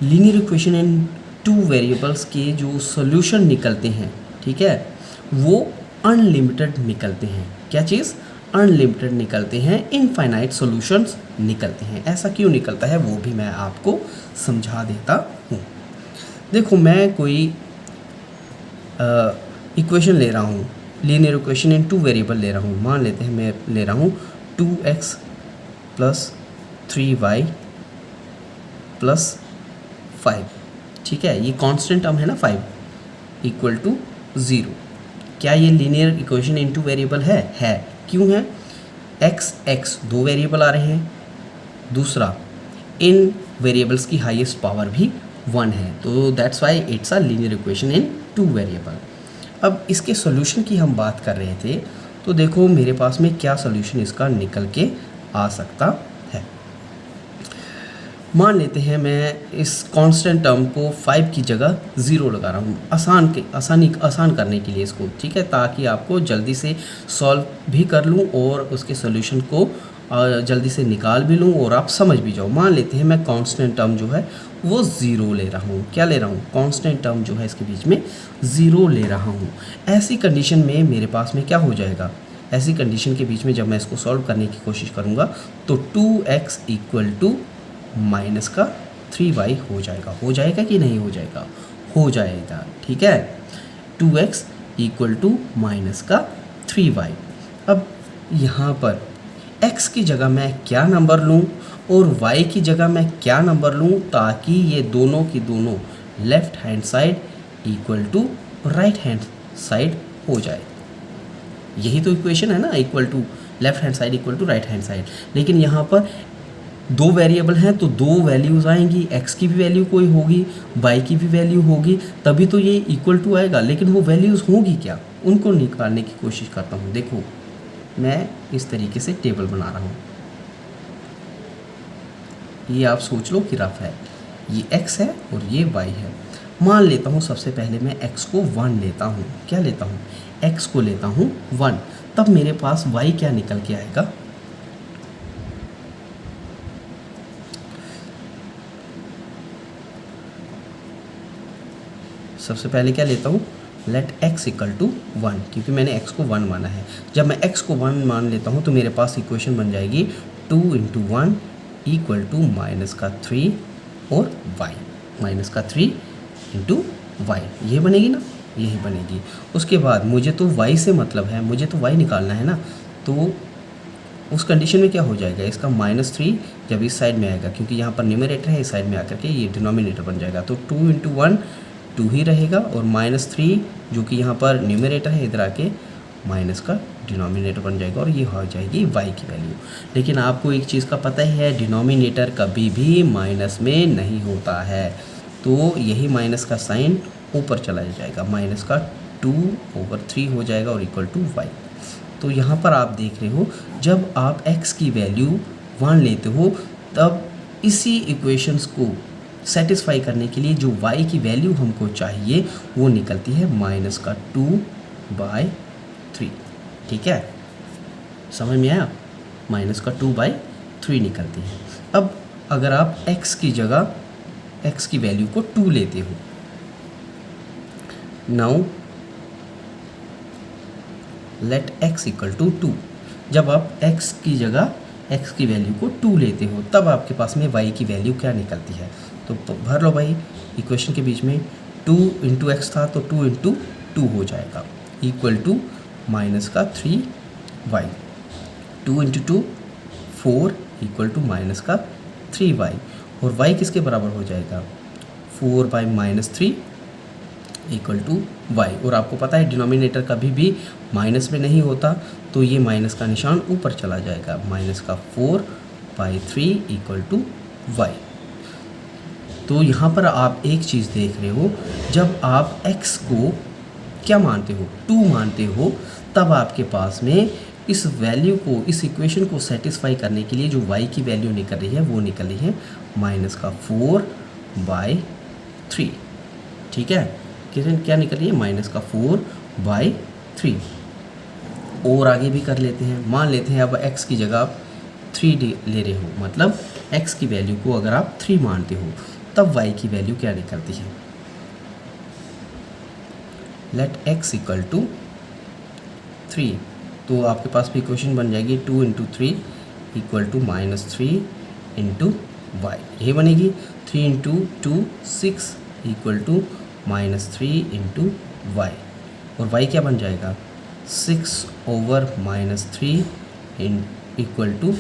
linear equation in two variables के जो सॉल्यूशन निकलते हैं, ठीक है, वो अनलिमिटेड निकलते हैं। क्या चीज़? अनलिमिटेड निकलते हैं, इनफाइनाइट सॉल्यूशंस निकलते हैं। ऐसा क्यों निकलता है वो भी मैं आपको समझा देता हूँ। देखो, मैं कोई इक्वेशन ले रहा हूँ, linear equation in two variable ले रहा हूँ। मान लेते हैं मैं ले रहा हूँ 2x + 3y + 5, ठीक है। ये कांस्टेंट टर्म है ना 5 = 0। क्या ये linear equation in two variable है? क्यों है? x दो वेरिएबल आ रहे हैं, दूसरा इन वेरिएबल्स की हाईएस्ट पावर भी 1 है, तो that's why it's a linear equation in two variable. अब इसके सॉल्यूशन की हम बात कर रहे थे, तो देखो मेरे पास में क्या सॉल्यूशन इसका निकल के आ सकता है। मान लेते हैं मैं इस कांस्टेंट टर्म को 5 की जगह 0 लगा रहा हूँ, आसान करने के लिए इसको, ठीक है, ताकि आपको जल्दी से सॉल्व भी कर लूँ और उसके सॉल्यूशन को जल्दी से निकाल भी लूँ और आप समझ भी जाओ। मान लेते हैं मैं कांस्टेंट टर्म जो है वो 0 ले रहा हूँ। क्या ले रहा हूँ? कांस्टेंट टर्म जो है इसके बीच में 0 ले रहा हूँ। ऐसी कंडीशन में मेरे पास में क्या हो जाएगा? ऐसी कंडीशन के बीच में जब मैं इसको सॉल्व करने की कोशिश करूँगा तो 2x = -3y हो जाएगा। हो जाएगा कि नहीं हो जाएगा? हो जाएगा, ठीक है। 2x = -3y। अब यहाँ पर x की जगह मैं क्या नंबर लूँ और y की जगह मैं क्या नंबर लूँ, ताकि ये दोनों की दोनों left hand side = right hand side हो जाए। यही तो इक्वेशन है ना, left hand side = right hand side. लेकिन यहाँ पर दो वेरिएबल हैं तो दो वैल्यूज़ आएंगी, x की भी वैल्यू कोई होगी, y की भी वैल्यू होगी, तभी तो ये = आएगा। लेकिन वो वैल्यूज़ होंगी क्या, उनको निकालने की कोशिश करता हूँ। देखो, मैं इस तरीके से टेबल बना रहा हूँ, ये आप सोच लो कि रफ है, ये x है और ये y है। मान लेता हूँ सबसे पहले मैं x को 1 लेता हूँ। क्या लेता हूँ? x को लेता हूँ 1। तब मेरे पास y क्या निकल के आएगा? सबसे पहले क्या लेता हूँ? लेट x = 1, क्योंकि मैंने x को 1 माना है। जब मैं x को 1 मान लेता हूँ तो मेरे पास इक्वेशन बन जाएगी 2 × 1 = -3 और y, -3 × y, ये बनेगी ना, यही बनेगी। उसके बाद मुझे तो y से मतलब है, मुझे तो y निकालना है ना, तो उस कंडीशन में क्या हो जाएगा? इसका -3 जब इस साइड में आएगा, क्योंकि यहाँ पर न्यूमरेटर है, इस साइड में आकर के ये डिनोमिनेटर बन जाएगा, तो 2 × 1 2 ही रहेगा, और -3 जो कि यहाँ पर न्यूमरेटर है, इधर आके माइनस का डिनोमिनेटर बन जाएगा और ये हो जाएगी y की वैल्यू। लेकिन आपको एक चीज़ का पता ही है, डिनोमिनेटर कभी भी माइनस में नहीं होता है, तो यही माइनस का साइन ऊपर चला जाएगा, -2/3 हो जाएगा और = y। तो यहाँ पर आप देख रहे हो, जब आप x की वैल्यू 1 लेते हो तब इसी इक्वेशंस को सेटिस्फाई करने के लिए जो y की वैल्यू हमको चाहिए वो निकलती है -2/3। ठीक है, समझ में आया? -2/3 निकलती है। अब अगर आप x की जगह x की वैल्यू को 2 लेते हो, नाउ लेट x = 2। जब आप x की जगह x की वैल्यू को 2 लेते हो तब आपके पास में y की वैल्यू क्या निकलती है? तो भर लो भाई, इक्वेशन के बीच में 2 × x था तो 2 × 2 हो जाएगा = -3y। 2 × 2 4 = -3y, और y किसके बराबर हो जाएगा? 4/-3 = y। और आपको पता है डिनोमिनेटर कभी भी माइनस में नहीं होता, तो ये माइनस का निशान ऊपर चला जाएगा, -4/3 = y। तो यहाँ पर आप एक चीज़ देख रहे हो, जब आप x को क्या मानते हो? 2 मानते हो, तब आपके पास में इस वैल्यू को, इस इक्वेशन को सेटिस्फाई करने के लिए जो y की वैल्यू निकल रही है वो निकल रही है -4/3। ठीक है, क्या निकल रही है? -4/3। और आगे भी कर लेते हैं। मान लेते हैं अब x की जगह आप 3 ले रहे हो, मतलब x की वैल्यू को अगर आप 3 मानते हो तब y की वैल्यू क्या निकलती है। लेट x इक्वल टू 3, तो आपके पास भी इक्वेशन बन जाएगी 2 into 3 equal to -3 into y, यही बनेगी। 3 into 2 6 equal to -3 into y, और y क्या बन जाएगा 6 ओवर -3 इन इक्वल टू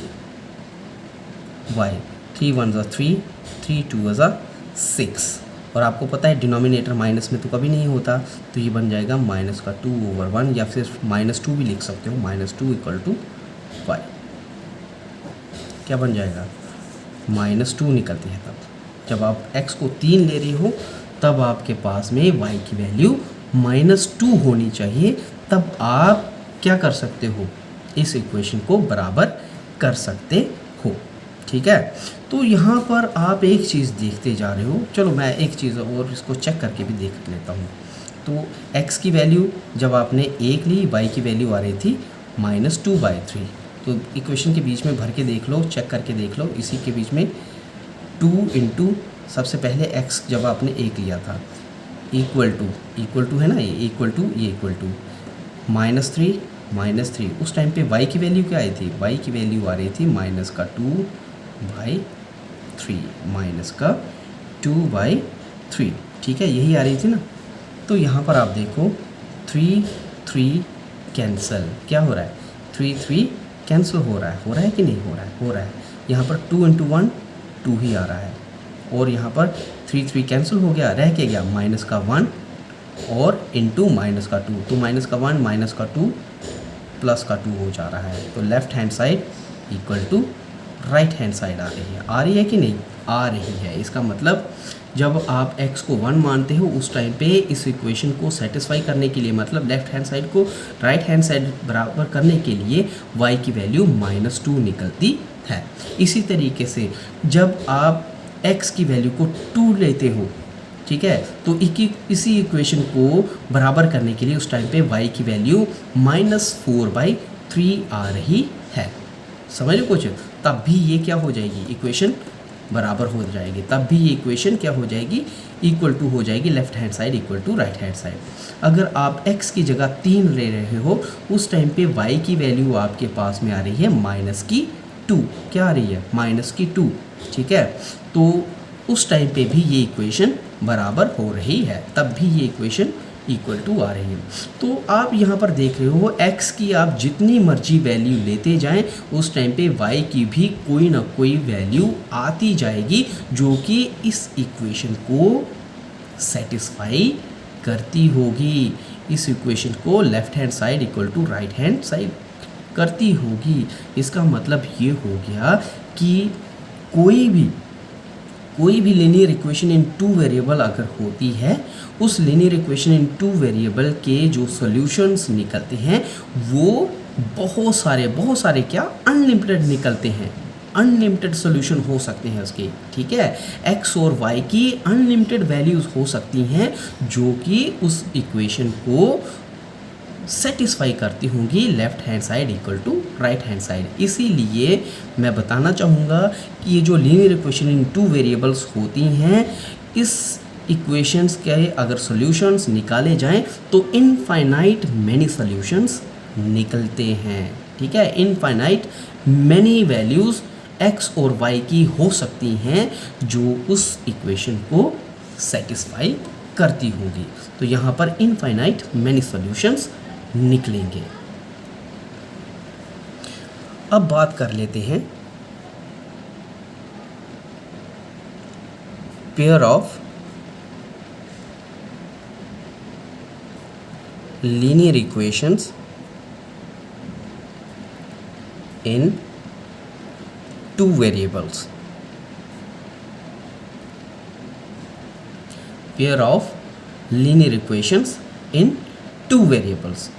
वाई। 3 1 ज़ा 3, 3 2 ज़ा 6, और आपको पता है डिनोमिनेटर माइनस में तो कभी नहीं होता, तो ये बन जाएगा -2/1, या फिर -2 भी लिख सकते हो, -2 इक्वल टू वाई। क्या बन जाएगा -2 निकलती है तब जब आप x को 3 ले रहे हो, तब आपके पास में y की वैल्यू -2 होनी चाहिए, तब आप क्या कर सकते हो, इस इक्वेशन को बराबर कर सकते हो। ठीक है, तो यहाँ पर आप एक चीज़ देखते जा रहे हो। चलो मैं एक चीज़ और इसको चेक करके भी देख लेता हूँ। तो x की वैल्यू जब आपने 1 ली, y की वैल्यू आ रही थी -2/3, तो इक्वेशन के बीच में भर के देख लो, चेक करके देख लो, इसी के बीच में 2 इंटू सबसे पहले x जब आपने 1 लिया था इक्वल टू है ना, ये इक्वल टू -3 उस टाइम पे y की वैल्यू क्या आई थी, y की वैल्यू आ रही थी -2/3, ठीक है, यही आ रही थी ना। तो यहाँ पर आप देखो 3 कैंसिल, क्या हो रहा है 3 कैंसिल हो रहा है कि नहीं हो रहा है। यहाँ पर 2 इंटू 1 2 ही आ रहा है, और यहाँ पर 3 कैंसिल हो गया, रह के गया -1 और इंटू -2, तो -1 -2 +2 हो जा रहा है। तो left hand side equal to right hand side आ रही है कि नहीं आ रही है। इसका मतलब जब आप x को 1 मानते हो उस टाइम पे इस इक्वेशन को सेटिस्फाई करने के लिए, मतलब लेफ़्ट हैंड साइड को राइट हैंड साइड बराबर करने के लिए y की वैल्यू -2 निकलती है। इसी तरीके से जब आप x की वैल्यू को 2 लेते हो, ठीक है, तो इसी इक्वेशन को बराबर करने के लिए उस टाइम पे y की वैल्यू -4/3 आ रही है। समझ लो कुछ, तब भी ये क्या हो जाएगी, इक्वेशन बराबर हो जाएगी, तब भी ये इक्वेशन क्या हो जाएगी, इक्वल टू हो जाएगी, left hand side equal to right hand side. अगर आप x की जगह 3 ले रहे हो उस टाइम पे y की वैल्यू आपके पास में आ रही है -2, क्या आ रही है -2, ठीक है। तो उस टाइम पे भी ये इक्वेशन बराबर हो रही है, तब भी ये इक्वेशन इक्वल टू आ रही है। तो आप यहाँ पर देख रहे हो x की आप जितनी मर्जी वैल्यू लेते जाएं उस टाइम पे y की भी कोई ना कोई वैल्यू आती जाएगी जो कि इस इक्वेशन को सेटिस्फाई करती होगी, इस इक्वेशन को left hand side equal to right hand side करती होगी। इसका मतलब ये हो गया कि कोई भी लीनियर इक्वेशन इन 2 वेरिएबल अगर होती है, उस लीनियर इक्वेशन इन 2 वेरिएबल के जो सॉल्यूशंस निकलते हैं वो बहुत सारे क्या अनलिमिटेड निकलते हैं, अनलिमिटेड सॉल्यूशन हो सकते हैं उसके, ठीक है। x और y की अनलिमिटेड वैल्यूज़ हो सकती हैं जो कि उस इक्वेशन को सेटिस्फाई करती होंगी left hand side equal to right hand side. इसीलिए मैं बताना चाहूँगा कि ये जो लीनियर इक्वेशन इन 2 वेरिएबल्स होती हैं, इस इक्वेशंस के अगर सॉल्यूशंस निकाले जाएं तो इनफाइनाइट मैनी सॉल्यूशंस निकलते हैं, ठीक है। इनफाइनाइट मैनी वैल्यूज़ x और y की हो सकती हैं जो उस इक्वेशन को सेटिस्फाई करती होगी। तो यहाँ पर इनफाइनाइट मैनी सॉल्यूशंस निकलेंगे। अब बात कर लेते हैं pair of linear equations in 2 variables. Pair of linear equations in 2 variables.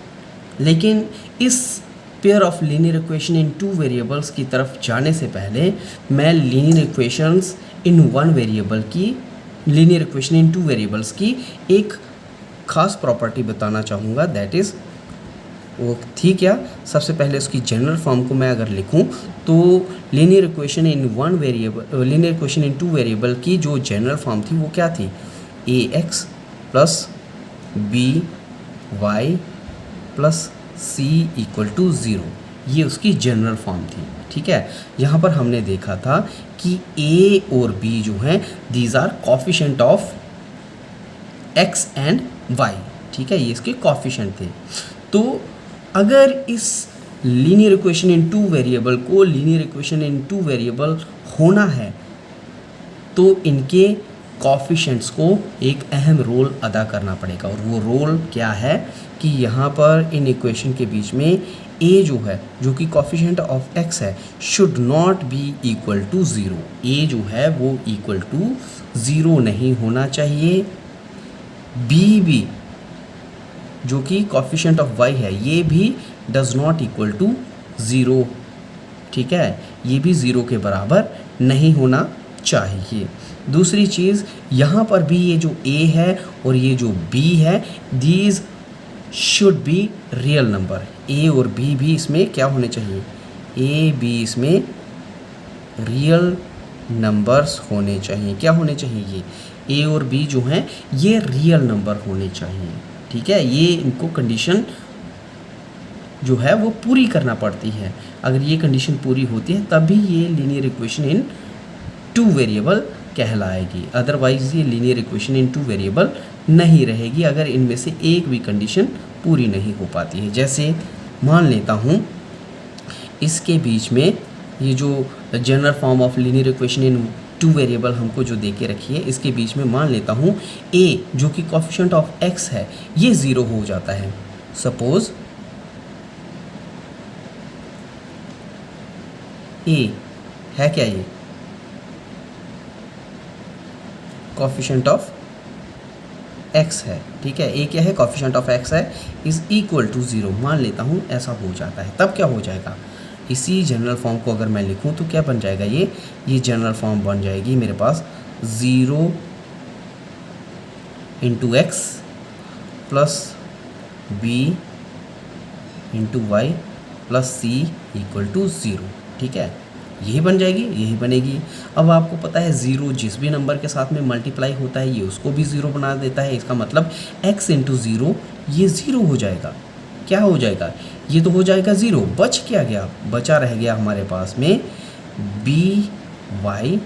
लेकिन इस pair of linear equation in 2 variables की तरफ जाने से पहले मैं लीनियर इक्वेशंस इन 1 वेरिएबल की, लीनियर इक्वेशन इन 2 वेरिएबल्स की एक खास प्रॉपर्टी बताना चाहूँगा, दैट इज़ वो थी क्या? सबसे पहले उसकी जनरल फॉर्म को मैं अगर लिखूं तो linear equation in two variable की जो जनरल फॉर्म थी वो क्या थी? ax plus b y plus c equal to 0, ये उसकी जनरल फॉर्म थी। ठीक है, यहाँ पर हमने देखा था कि a और b जो हैं these are coefficient of x and y। ठीक है, ये इसके कॉफिशेंट थे। तो अगर इस linear equation in two variable को linear equation in two variable होना है तो इनके कॉफिशेंट्स को एक अहम रोल अदा करना पड़ेगा, और वो रोल क्या है कि यहाँ पर इन इक्वेशन के बीच में a जो है, जो कि कॉफिशेंट ऑफ x है, should not be equal to 0। a जो है वो इक्वल टू 0 नहीं होना चाहिए। b भी, जो कि कॉफिशेंट ऑफ y है, ये भी डज नॉट इक्वल टू 0। ठीक है, ये भी 0 के बराबर नहीं होना चाहिए। दूसरी चीज़, यहाँ पर भी ये जो a है और ये जो b है, these should be real number. a और b भी इसमें क्या होने चाहिए? a b इसमें रियल नंबर्स होने चाहिए। क्या होने चाहिए? ये a और b जो हैं ये रियल नंबर होने चाहिए। ठीक है, ये इनको कंडीशन जो है वो पूरी करना पड़ती है। अगर ये कंडीशन पूरी होती है तभी ये linear equation in two variable कहलाएगी, अदरवाइज ये linear equation in two variable नहीं रहेगी अगर इनमें से एक भी कंडीशन पूरी नहीं हो पाती है। जैसे मान लेता हूँ इसके बीच में ये जो general form of linear equation in two variable हमको जो दे के रखी है, इसके बीच में मान लेता हूँ a जो कि कॉफिशेंट ऑफ x है ये 0 हो जाता है। सपोज a है क्या? ये कॉफिशेंट ऑफ x है। ठीक है, a क्या है? कॉफिशेंट ऑफ x है, इज़ इक्वल टू 0 मान लेता हूँ, ऐसा हो जाता है। तब क्या हो जाएगा? इसी जनरल फॉर्म को अगर मैं लिखूं तो क्या बन जाएगा? ये जनरल फॉर्म बन जाएगी मेरे पास 0 into x plus b into y plus c equal to 0। ठीक है, यही बन जाएगी, यही बनेगी। अब आपको पता है 0 जिस भी नंबर के साथ में मल्टीप्लाई होता है ये उसको भी 0 बना देता है। इसका मतलब x इंटू 0 ये 0 हो जाएगा। क्या हो जाएगा? ये तो हो जाएगा 0। बच क्या गया? बचा रह गया हमारे पास में b y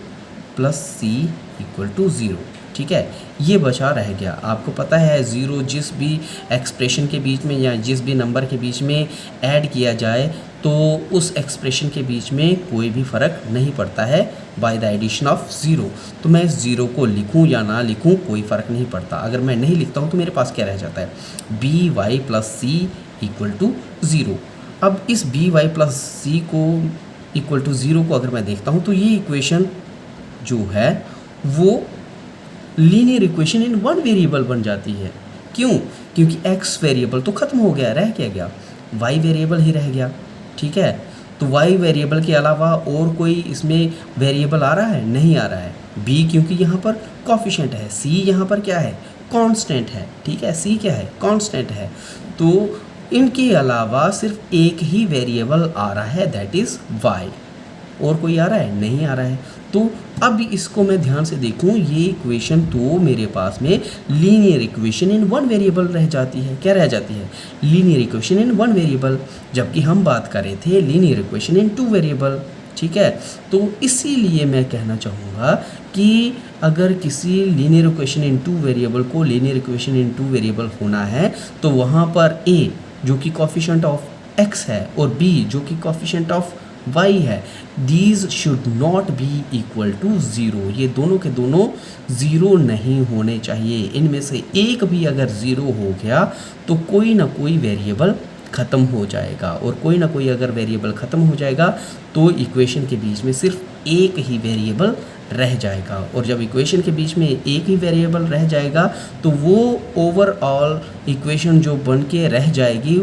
plus c equal to 0। ठीक है, ये बचा रह गया। आपको पता है 0 जिस भी एक्सप्रेशन के बीच में या जिस भी नंबर के बीच में ऐड किया जाए तो उस एक्सप्रेशन के बीच में कोई भी फ़र्क नहीं पड़ता है बाय द एडिशन ऑफ 0। तो मैं इस 0 को लिखूं या ना लिखूं कोई फ़र्क नहीं पड़ता। अगर मैं नहीं लिखता हूं तो मेरे पास क्या रह जाता है? B y plus c equal to 0। अब इस बी वाई प्लस सी को इक्वल टू 0 को अगर मैं देखता हूं तो ये इक्वेशन जो है वो linear equation in one variable बन जाती है। क्यों? क्योंकि x वेरिएबल तो ख़त्म हो गया, रह क्या गया? y वेरिएबल ही रह गया। ठीक है, तो y वेरिएबल के अलावा और कोई इसमें वेरिएबल आ रहा है? नहीं आ रहा है। b क्योंकि यहाँ पर कॉफिशेंट है, c यहाँ पर क्या है? कांस्टेंट है। ठीक है, c क्या है? कांस्टेंट है। तो इनके अलावा सिर्फ एक ही वेरिएबल आ रहा है, दैट इज़ y। और कोई आ रहा है? नहीं आ रहा है। तो अब इसको मैं ध्यान से देखूं, ये इक्वेशन तो मेरे पास में linear equation in one variable रह जाती है। क्या रह जाती है? Linear equation in one variable, जबकि हम बात कर रहे थे linear equation in two variable. ठीक है, तो इसीलिए मैं कहना चाहूँगा कि अगर किसी linear equation in two variable को linear equation in two variable होना है तो वहाँ पर a जो कि कॉफिशेंट ऑफ x है और b जो कि कॉफिशेंट ऑफ y है, these should not be equal to 0। ये दोनों के दोनों 0 नहीं होने चाहिए। इनमें से एक भी अगर 0 हो गया तो कोई ना कोई वेरिएबल ख़त्म हो जाएगा, और कोई ना कोई अगर वेरिएबल ख़त्म हो जाएगा तो इक्वेशन के बीच में सिर्फ एक ही वेरिएबल रह जाएगा। और जब इक्वेशन के बीच में एक ही वेरिएबल रह जाएगा तो वो ओवरऑल इक्वेशन जो बन के रह जाएगी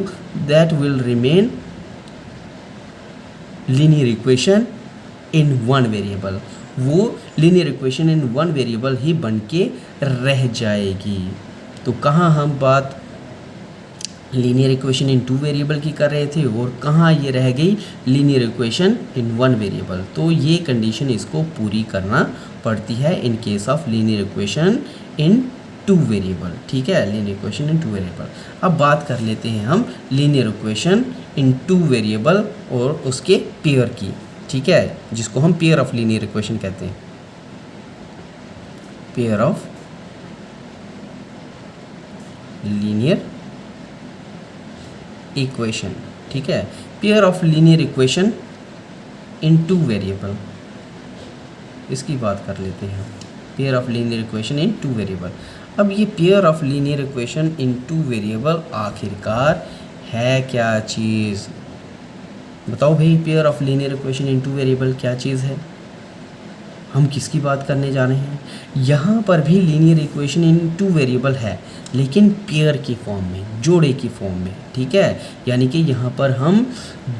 that will remain linear equation in one variable. वो linear equation in one variable ही बन के रह जाएगी। तो कहाँ हम बात linear equation in two variable की कर रहे थे और कहाँ ये रह गई linear equation in one variable. तो ये कंडीशन इसको पूरी करना पड़ती है in case of linear equation in two variable. ठीक है, linear equation in two variable. अब बात कर लेते हैं हम linear equation in two variable और उसके पेयर की। ठीक है, जिसको हम पेयर ऑफ लीनियर इक्वेशन कहते हैं, पेयर ऑफ लीनियर इक्वेशन। ठीक है, pair of linear equation in two variable, इसकी बात कर लेते हैं हम, pair of linear equation in two variable. अब ये pair of linear equation in two variable आखिरकार है क्या चीज़? बताओ भाई, pair of linear equation in two variable क्या चीज़ है? हम किसकी बात करने जा रहे हैं? यहाँ पर भी linear equation in two variable है, लेकिन पेयर की फॉर्म में, जोड़े की फॉर्म में। ठीक है, यानी कि यहाँ पर हम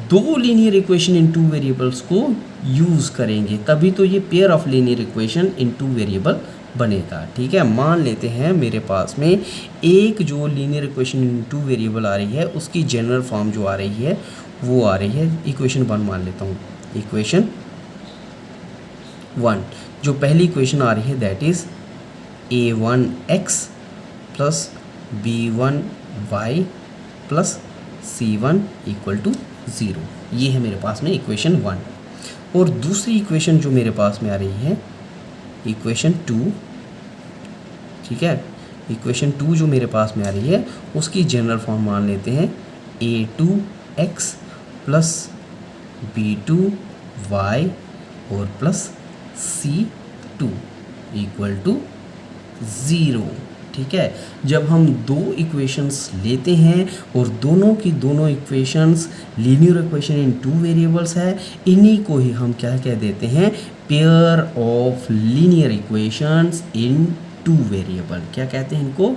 दो linear equation in two variables को यूज़ करेंगे, तभी तो ये pair of linear equation in two variable बनेगा। ठीक है, मान लेते हैं मेरे पास में एक जो linear equation in two variable आ रही है, उसकी जनरल फॉर्म जो आ रही है वो आ रही है इक्वेशन 1 मान लेता हूँ। इक्वेशन 1 जो पहली इक्वेशन आ रही है that is a1x plus b1y plus c1 equal to 0। ये है मेरे पास में इक्वेशन 1। और दूसरी इक्वेशन जो मेरे पास में आ रही है इक्वेशन 2। ठीक है, इक्वेशन 2 जो मेरे पास में आ रही है उसकी जनरल फॉर्म मान लेते हैं a2x प्लस b2y और प्लस c2 इक्वल टू 0। ठीक है, जब हम दो इक्वेशंस लेते हैं और दोनों की दोनों equations linear equation in two variables है, इन्हीं को ही हम क्या कह देते हैं? Pair of linear equations in two variable. क्या कहते हैं इनको?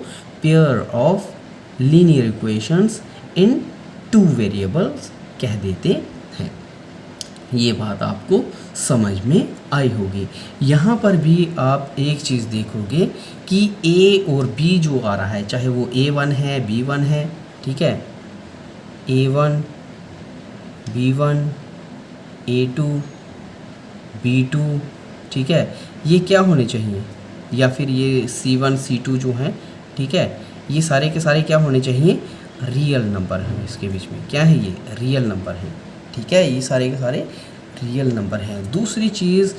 Pair of linear equations in two variables कह देते हैं। ये बात आपको समझ में आई होगी। यहाँ पर भी आप एक चीज़ देखोगे कि a और b जो आ रहा है, चाहे वो a1 है b1 है, ठीक है, a1 b1 a2 b2, ठीक है, ये क्या होने चाहिए? या फिर ये c1 c2 जो हैं, ठीक है, ये सारे के सारे क्या होने चाहिए? रियल नंबर हैं। इसके बीच में क्या है? ये रियल नंबर हैं। ठीक है, ये सारे के सारे रियल नंबर हैं। दूसरी चीज़,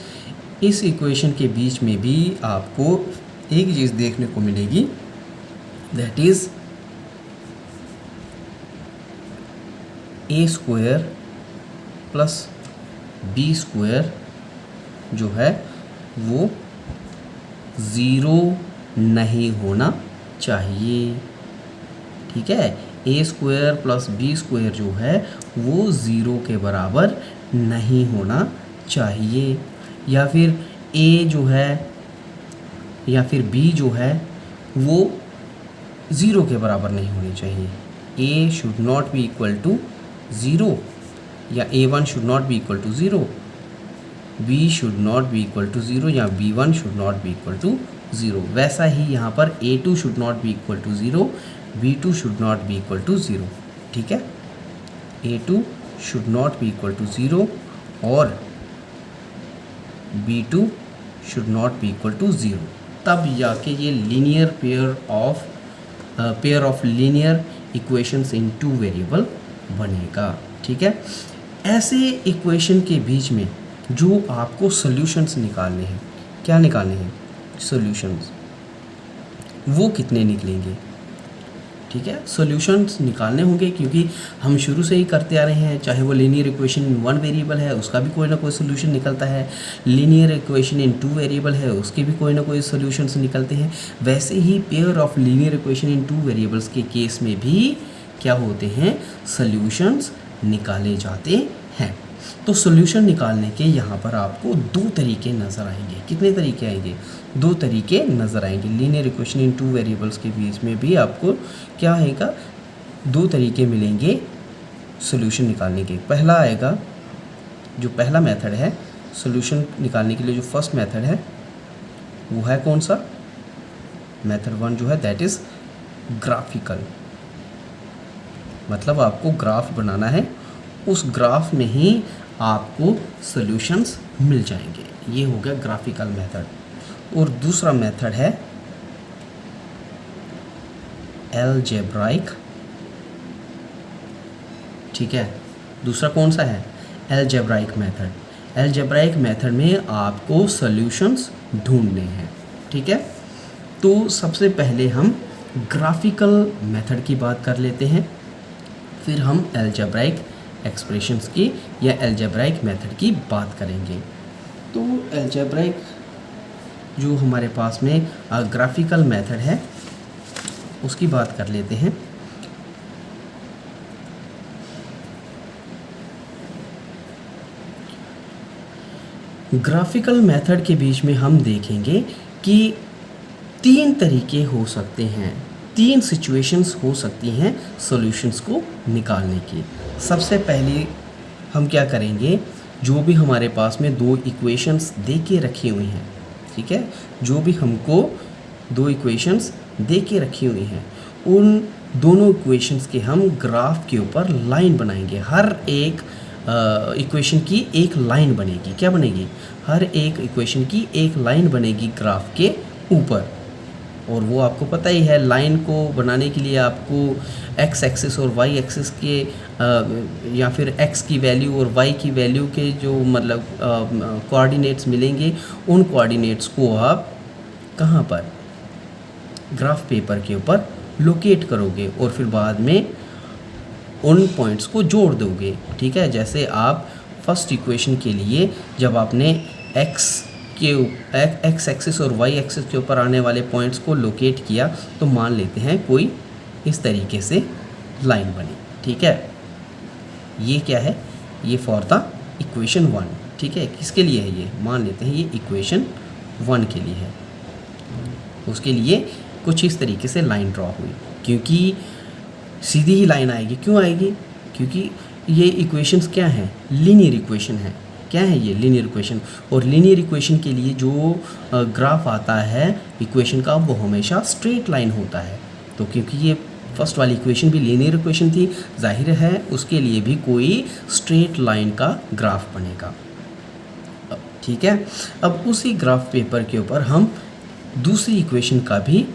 इस इक्वेशन के बीच में भी आपको एक चीज़ देखने को मिलेगी, that is a square plus b square जो है वो 0 नहीं होना चाहिए। ठीक है, a square plus b square जो है वो 0 के बराबर नहीं होना चाहिए। या फिर a जो है या फिर b जो है वो 0 के बराबर नहीं होनी चाहिए। a should not be equal to 0 या a1 should not be equal to 0, b should not be equal to 0 या b1 should not be equal to 0। वैसा ही यहाँ पर a2 should not be equal to 0, b2 should not be equal to 0। ठीक है, a2 should not be equal to 0 और b2 should not be equal to 0, तब जाके ये linear pair of linear equations in two variable बनेगा। ठीक है, ऐसे इक्वेशन के बीच में जो आपको सॉल्यूशंस निकालने हैं, क्या निकालने हैं? सॉल्यूशंस। वो कितने निकलेंगे? ठीक है, सॉल्यूशंस निकालने होंगे, क्योंकि हम शुरू से ही करते आ रहे हैं, चाहे वो linear equation in one variable है उसका भी कोई ना कोई सॉल्यूशन निकलता है, linear equation in two variable है उसके भी कोई ना कोई सॉल्यूशंस निकलते हैं। वैसे ही pair of linear equation in two variables के केस में भी क्या होते हैं? सॉल्यूशंस निकाले जाते हैं। तो सॉल्यूशन निकालने के यहाँ पर आपको दो तरीके नज़र आएंगे। कितने तरीके आएंगे? दो तरीके नज़र आएंगे। Linear equation in two variables के बीच में भी आपको क्या आएगा? दो तरीके मिलेंगे सॉल्यूशन निकालने के। पहला आएगा, जो पहला मेथड है सॉल्यूशन निकालने के लिए, जो फर्स्ट मेथड है वो है कौन सा? मेथड 1 जो है दैट इज़ ग्राफिकल। मतलब आपको ग्राफ बनाना है, उस ग्राफ में ही आपको सॉल्यूशंस मिल जाएंगे। ये हो गया ग्राफिकल मेथड। और दूसरा मेथड है अलजेब्राइक, ठीक है। दूसरा कौन सा है? Algebraic method. अलजेब्राइक मेथड में आपको सॉल्यूशंस ढूंढने हैं, ठीक है। तो सबसे पहले हम ग्राफिकल मेथड की बात कर लेते हैं, फिर हम अलजेब्राइक एक्सप्रेशंस की या अलजेब्राइक मेथड की बात करेंगे। तो अलजेब्राइक जो हमारे पास में ग्राफिकल मेथड है उसकी बात कर लेते हैं। ग्राफिकल मेथड के बीच में हम देखेंगे कि 3 तरीके हो सकते हैं, 3 सिचुएशंस हो सकती हैं सॉल्यूशंस को निकालने की। सबसे पहले हम क्या करेंगे, जो भी हमारे पास में 2 इक्वेशंस दे के रखी हुई हैं, ठीक है, जो भी हमको 2 इक्वेशंस दे के रखी हुई हैं, उन दोनों इक्वेशंस के हम ग्राफ के ऊपर लाइन बनाएंगे। हर एक इक्वेशन की एक लाइन बनेगी। क्या बनेगी? हर एक इक्वेशन की एक लाइन बनेगी ग्राफ के ऊपर। और वो आपको पता ही है, लाइन को बनाने के लिए आपको एक्स एक्सिस और वाई एक्सिस के या फिर एक्स की वैल्यू और वाई की वैल्यू के जो मतलब कोऑर्डिनेट्स मिलेंगे, उन कोऑर्डिनेट्स को आप कहाँ पर? ग्राफ पेपर के ऊपर लोकेट करोगे और फिर बाद में उन पॉइंट्स को जोड़ दोगे, ठीक है। जैसे आप फर्स्ट इक्वेशन के लिए जब आपने एक्स एक्सिस और वाई एक्सिस के ऊपर आने वाले पॉइंट्स को लोकेट किया, तो मान लेते हैं कोई इस तरीके से लाइन बनी, ठीक है। ये क्या है? ये फॉर द इक्वेशन 1, ठीक है। किसके लिए है ये? मान लेते हैं ये इक्वेशन 1 के लिए है। उसके लिए कुछ इस तरीके से लाइन ड्रॉ हुई, क्योंकि सीधी ही लाइन आएगी। क्यों आएगी? क्योंकि ये इक्वेशंस क्या हैं? लीनियर इक्वेशन है। क्या है ये? Linear equation. और लीनियर इक्वेशन के लिए जो ग्राफ आता है इक्वेशन का, वो हमेशा स्ट्रेट लाइन होता है। तो क्योंकि ये फर्स्ट वाली इक्वेशन भी लीनियर इक्वेशन थी, जाहिर है उसके लिए भी कोई स्ट्रेट लाइन का ग्राफ बनेगा, ठीक है। अब उसी ग्राफ पेपर के ऊपर हम दूसरी इक्वेशन का भी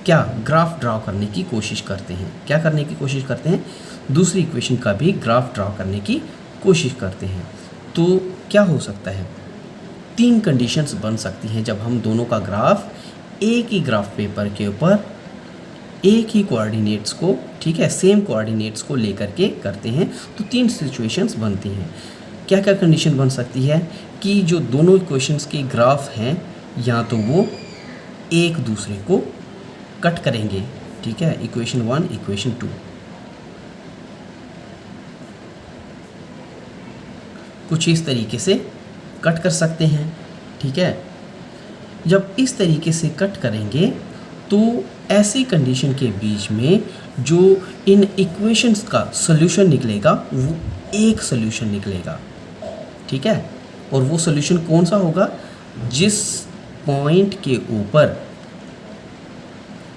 क्या ग्राफ ड्रॉ करने की कोशिश करते हैं। क्या करने की कोशिश करते हैं? दूसरी इक्वेशन का भी ग्राफ ड्रॉ करने की कोशिश करते हैं। तो क्या हो सकता है? 3 कंडीशंस बन सकती हैं जब हम दोनों का ग्राफ एक ही ग्राफ पेपर के ऊपर एक ही कोऑर्डिनेट्स को, ठीक है, सेम कोऑर्डिनेट्स को लेकर के करते हैं। तो 3 सिचुएशंस बनती हैं। क्या क्या कंडीशन बन सकती है? कि जो दोनों इक्वेशंस के ग्राफ हैं, या तो वो एक दूसरे को कट करेंगे, ठीक है, इक्वेशन 1 इक्वेशन 2, कुछ इस तरीके से कट कर सकते हैं, ठीक है। जब इस तरीके से कट करेंगे तो ऐसी कंडीशन के बीच में जो इन इक्वेशंस का सॉल्यूशन निकलेगा वो एक सॉल्यूशन निकलेगा, ठीक है। और वो सॉल्यूशन कौन सा होगा? जिस पॉइंट के ऊपर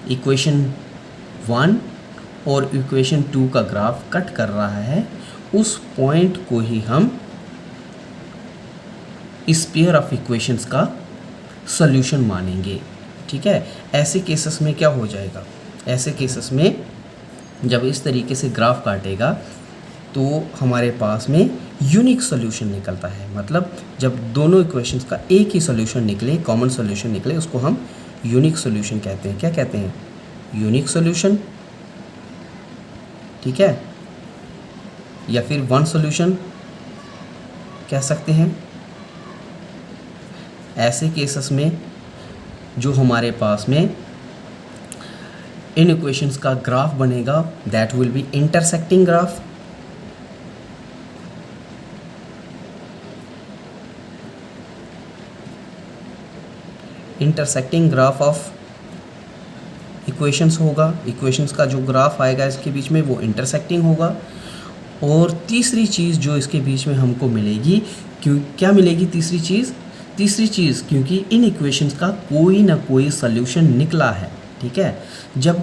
इक्वेशन 1 और इक्वेशन 2 का ग्राफ कट कर रहा है, उस पॉइंट को ही हम इस पेयर ऑफ इक्वेशंस का सॉल्यूशन मानेंगे, ठीक है। ऐसे केसेस में क्या हो जाएगा? ऐसे केसेस में जब इस तरीके से ग्राफ काटेगा तो हमारे पास में यूनिक सॉल्यूशन निकलता है। मतलब जब दोनों इक्वेशंस का एक ही सॉल्यूशन निकले, कॉमन सॉल्यूशन निकले, उसको हम यूनिक सॉल्यूशन कहते हैं। क्या कहते हैं? यूनिक सॉल्यूशन, ठीक है, या फिर वन सॉल्यूशन कह सकते हैं। ऐसे केसेस में जो हमारे पास में इन इक्वेशंस का ग्राफ बनेगा, that will be intersecting graph. Intersecting graph of equations होगा। इक्वेशंस का जो ग्राफ आएगा इसके बीच में वो इंटरसेक्टिंग होगा। और तीसरी चीज़ जो इसके बीच में हमको मिलेगी, क्या मिलेगी तीसरी चीज़? क्योंकि इन इक्वेशंस का कोई ना कोई सॉल्यूशन निकला है, ठीक है। जब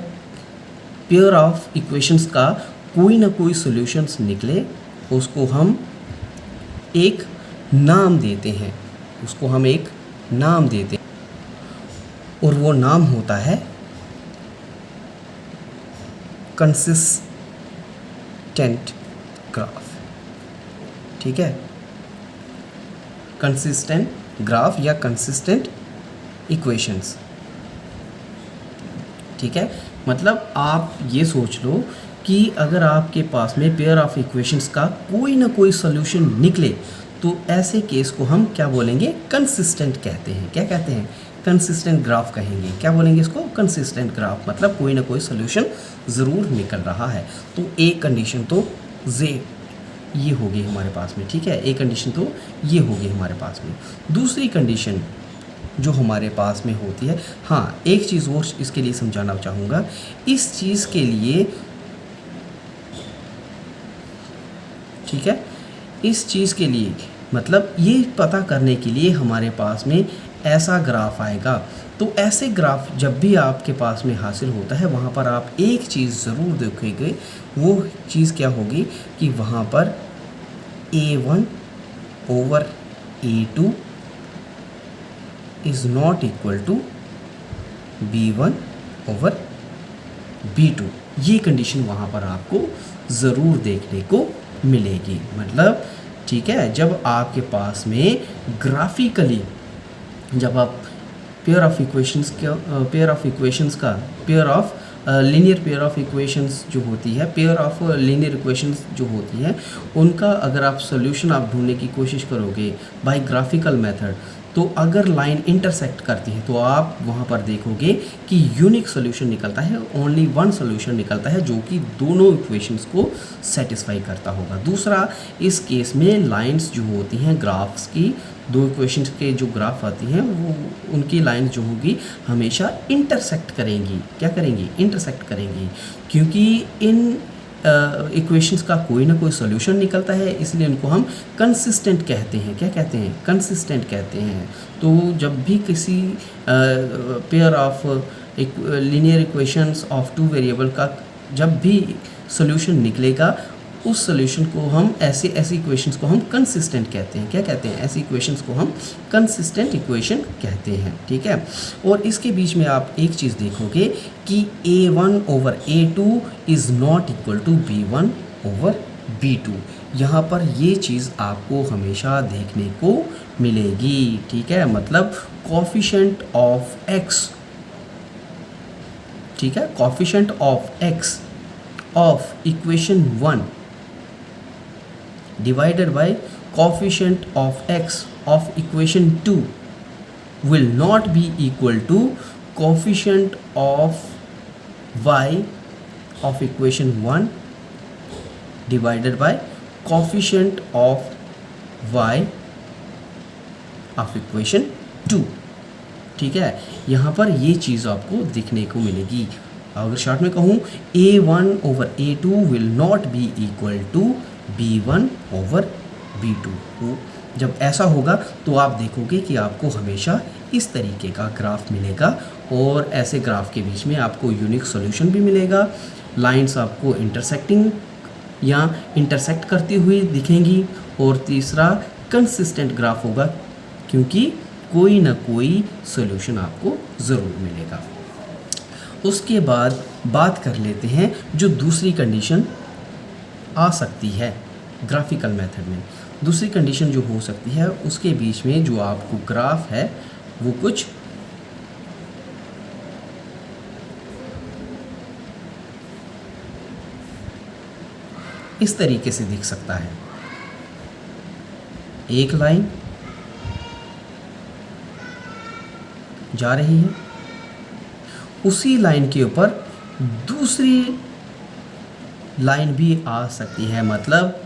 पेयर ऑफ इक्वेशंस का कोई ना कोई सॉल्यूशंस निकले, उसको हम एक नाम देते हैं, उसको हम एक नाम देते हैं, और वो नाम होता है कंसिस्टेंट ग्राफ। ठीक है, कंसिस्टेंट ग्राफ या कंसिस्टेंट इक्वेशंस। ठीक है, मतलब आप ये सोच लो कि अगर आपके पास में पेयर ऑफ इक्वेशंस का कोई ना कोई सॉल्यूशन निकले, तो ऐसे केस को हम क्या बोलेंगे? कंसिस्टेंट कहते हैं। क्या कहते हैं? कंसिस्टेंट ग्राफ कहेंगे। क्या बोलेंगे इसको? Consistent graph. मतलब कोई ना कोई सॉल्यूशन ज़रूर निकल रहा है। तो एक कंडीशन तो ये होगी हमारे पास में। ठीक है, एक कंडीशन तो ये होगी हमारे पास में। दूसरी कंडीशन जो हमारे पास में होती है, हाँ एक चीज़ और इसके लिए समझाना चाहूँगा। इस चीज़ के लिए, ठीक है, इस चीज़ के लिए मतलब ये पता करने के लिए हमारे पास में ऐसा ग्राफ आएगा। तो ऐसे ग्राफ जब भी आपके पास में हासिल होता है, वहाँ पर आप एक चीज़ ज़रूर देखेंगे। वो चीज़ क्या होगी कि वहाँ पर A1 over A2 is not equal to B1 over B2। ये कंडीशन वहाँ पर आपको ज़रूर देखने को मिलेगी। मतलब ठीक है, जब आपके पास में ग्राफिकली, जब आप पेयर ऑफ इक्वेशंस का लीनियर पेयर ऑफ इक्वेशंस जो होती है, पेयर ऑफ लीनियर इक्वेशंस जो होती है, उनका अगर आप सॉल्यूशन आप ढूंढने की कोशिश करोगे बाय ग्राफिकल मेथड, तो अगर लाइन इंटरसेक्ट करती है तो आप वहाँ पर देखोगे कि यूनिक सॉल्यूशन निकलता है, ओनली वन सॉल्यूशन निकलता है जो कि दोनों इक्वेशंस को सेटिस्फाई करता होगा। दूसरा, इस केस में लाइंस जो होती हैं ग्राफ्स की, दो इक्वेशंस के जो ग्राफ आती हैं वो उनकी लाइंस जो होगी हमेशा इंटरसेक्ट करेंगी। क्या करेंगी? इंटरसेक्ट करेंगी, क्योंकि इन इक्वेशंस का कोई ना कोई सॉल्यूशन निकलता है, इसलिए उनको हम कंसिस्टेंट कहते हैं। क्या कहते हैं? कंसिस्टेंट कहते हैं। तो जब भी किसी pair of linear equations of two variable का जब भी सॉल्यूशन निकलेगा, उस सॉल्यूशन को हम ऐसी इक्वेशंस को हम कंसिस्टेंट कहते हैं। क्या कहते हैं? ऐसी इक्वेशंस को हम कंसिस्टेंट इक्वेशन कहते हैं। ठीक है, और इसके बीच में आप एक चीज़ देखोगे कि A1 over A2 is not equal to B1 over B2। यहाँ पर ये चीज़ आपको हमेशा देखने को मिलेगी। ठीक है, मतलब कोफिशिएंट ऑफ x, ठीक है, coefficient of x of equation 1 divided by coefficient of x of equation 2 will not be equal to coefficient of y of equation 1 divided by coefficient of y of equation 2। ठीक है, यहाँ पर ये चीज़ आपको दिखने को मिलेगी। अगर शॉर्ट में कहूँ, A1 over A2 will not be equal to B1 over B2। जब ऐसा होगा तो आप देखोगे कि आपको हमेशा इस तरीके का ग्राफ मिलेगा, और ऐसे ग्राफ के बीच में आपको यूनिक सॉल्यूशन भी मिलेगा। लाइंस आपको इंटरसेक्टिंग या इंटरसेक्ट करती हुई दिखेंगी, और तीसरा कंसिस्टेंट ग्राफ होगा, क्योंकि कोई ना कोई सॉल्यूशन आपको ज़रूर मिलेगा। उसके बाद बात कर लेते हैं जो दूसरी कंडीशन आ सकती है ग्राफिकल मेथड में। दूसरी कंडीशन जो हो सकती है, उसके बीच में जो आपको ग्राफ है वो कुछ इस तरीके से दिख सकता है। एक लाइन जा रही है, उसी लाइन के ऊपर दूसरी लाइन भी आ सकती है। मतलब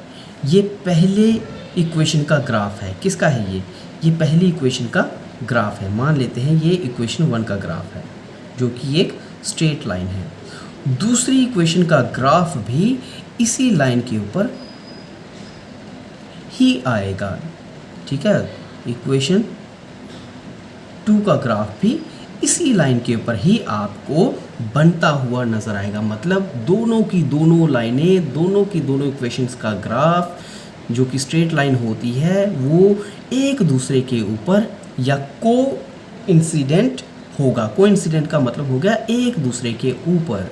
ये पहले इक्वेशन का ग्राफ है। किसका है ये पहली इक्वेशन का ग्राफ है। मान लेते हैं ये इक्वेशन 1 का ग्राफ है, जो कि एक स्ट्रेट लाइन है। दूसरी इक्वेशन का ग्राफ भी इसी लाइन के ऊपर ही आएगा। ठीक है, इक्वेशन 2 का ग्राफ भी इसी लाइन के ऊपर ही आपको बनता हुआ नज़र आएगा। मतलब दोनों की दोनों लाइनें, दोनों की दोनों इक्वेशंस का ग्राफ जो कि स्ट्रेट लाइन होती है वो एक दूसरे के ऊपर या को इंसिडेंट होगा। को इंसिडेंट का मतलब हो गया एक दूसरे के ऊपर।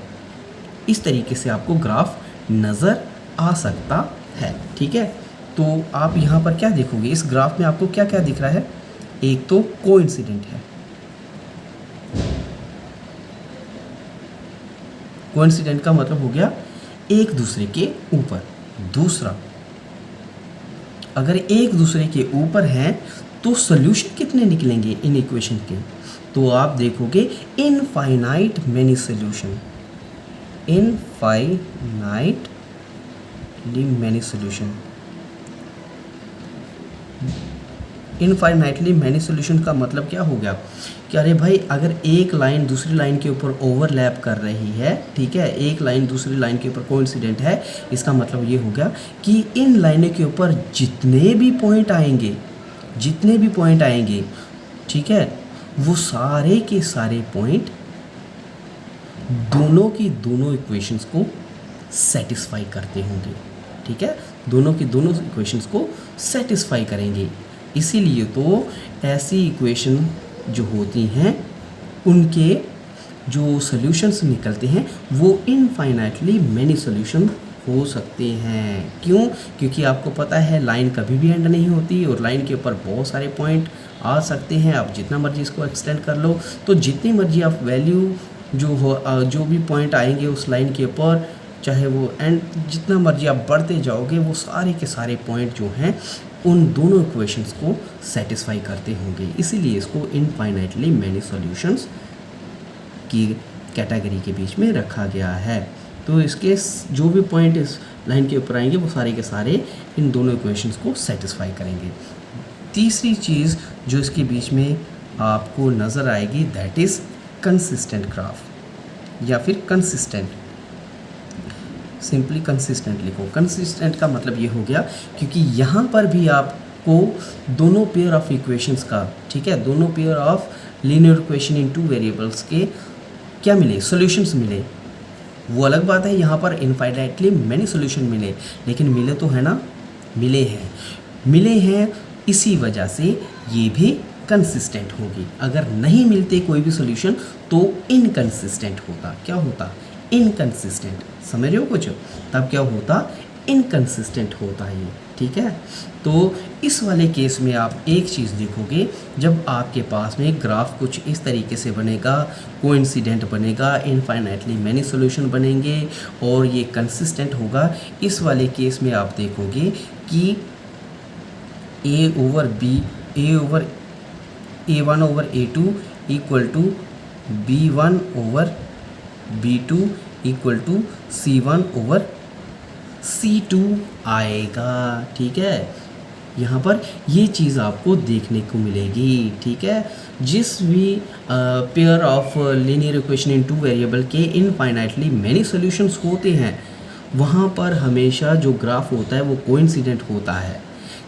इस तरीके से आपको ग्राफ नज़र आ सकता है। ठीक है, तो आप यहाँ पर क्या देखोगे, इस ग्राफ में आपको क्या क्या दिख रहा है। एक तो कोइंसिडेंट है, कोइंसिडेंट का मतलब हो गया एक दूसरे के ऊपर। दूसरा, अगर एक दूसरे के ऊपर हैं तो सोल्यूशन कितने निकलेंगे इन इक्वेशन के, तो आप देखोगे infinite many solution, infinitely many solution. Infinitely many solution का मतलब क्या हो गया कि अरे भाई अगर एक लाइन दूसरी लाइन के ऊपर ओवरलैप कर रही है, ठीक है, एक लाइन दूसरी लाइन के ऊपर कोइंसिडेंट है, इसका मतलब ये हो गया कि इन लाइनों के ऊपर जितने भी पॉइंट आएंगे, ठीक है, वो सारे के सारे पॉइंट दोनों की दोनों इक्वेशंस को सेटिस्फाई करते होंगे। ठीक है, दोनों की दोनों इक्वेशंस को सेटिस्फाई करेंगे। इसीलिए तो ऐसी इक्वेशन जो होती हैं उनके जो सॉल्यूशंस निकलते हैं वो इनफाइनाइटली मैनी सॉल्यूशन हो सकते हैं। क्यों? क्योंकि आपको पता है लाइन कभी भी एंड नहीं होती और लाइन के ऊपर बहुत सारे पॉइंट आ सकते हैं। आप जितना मर्जी इसको एक्सटेंड कर लो, तो जितनी मर्जी आप वैल्यू जो भी पॉइंट आएंगे उस लाइन के ऊपर, चाहे वो एंड जितना मर्जी आप बढ़ते जाओगे, वो सारे के सारे पॉइंट जो हैं उन दोनों इक्वेशंस को सेटिस्फाई करते होंगे। इसीलिए इसको इनफाइनाइटली मैनी सॉल्यूशंस की कैटेगरी के बीच में रखा गया है। तो इसके जो भी पॉइंट इस लाइन के ऊपर आएंगे वो सारे के सारे इन दोनों इक्वेशंस को सेटिस्फाई करेंगे। तीसरी चीज़ जो इसके बीच में आपको नज़र आएगी दैट इज़ कंसिस्टेंट ग्राफ या फिर कंसिस्टेंट। सिंपली कंसिस्टेंट लिखो। कंसिस्टेंट का मतलब ये हो गया क्योंकि यहाँ पर भी आपको दोनों पेयर ऑफ इक्वेशंस का, ठीक है, दोनों pair of linear equation in two variables के क्या मिले, सॉल्यूशंस मिले। वो अलग बात है यहाँ पर इनफाइनाइटली मैनी सॉल्यूशन मिले, लेकिन मिले तो है ना, मिले हैं इसी वजह से ये भी कंसिस्टेंट होगी। अगर नहीं मिलते कोई भी सॉल्यूशन तो इनकंसिस्टेंट होता। क्या होता? इनकंसिस्टेंट। समझ रहे हो कुछ? तब क्या होता? इनकंसिस्टेंट होता है ये। ठीक है, तो इस वाले केस में आप एक चीज़ देखोगे, जब आपके पास में ग्राफ कुछ इस तरीके से बनेगा, कोइंसिडेंट बनेगा, इनफाइनाइटली मैनी सॉल्यूशन बनेंगे और ये कंसिस्टेंट होगा। इस वाले केस में आप देखोगे कि A1 over A2 equal to B1 over B2 equal to C1 over C2 आएगा। ठीक है, यहाँ पर ये चीज़ आपको देखने को मिलेगी। ठीक है, जिस भी pair of linear equation in two variable के इनफाइनाइटली मैनी सॉल्यूशंस होते हैं, वहाँ पर हमेशा जो ग्राफ होता है वो कोइंसिडेंट होता है,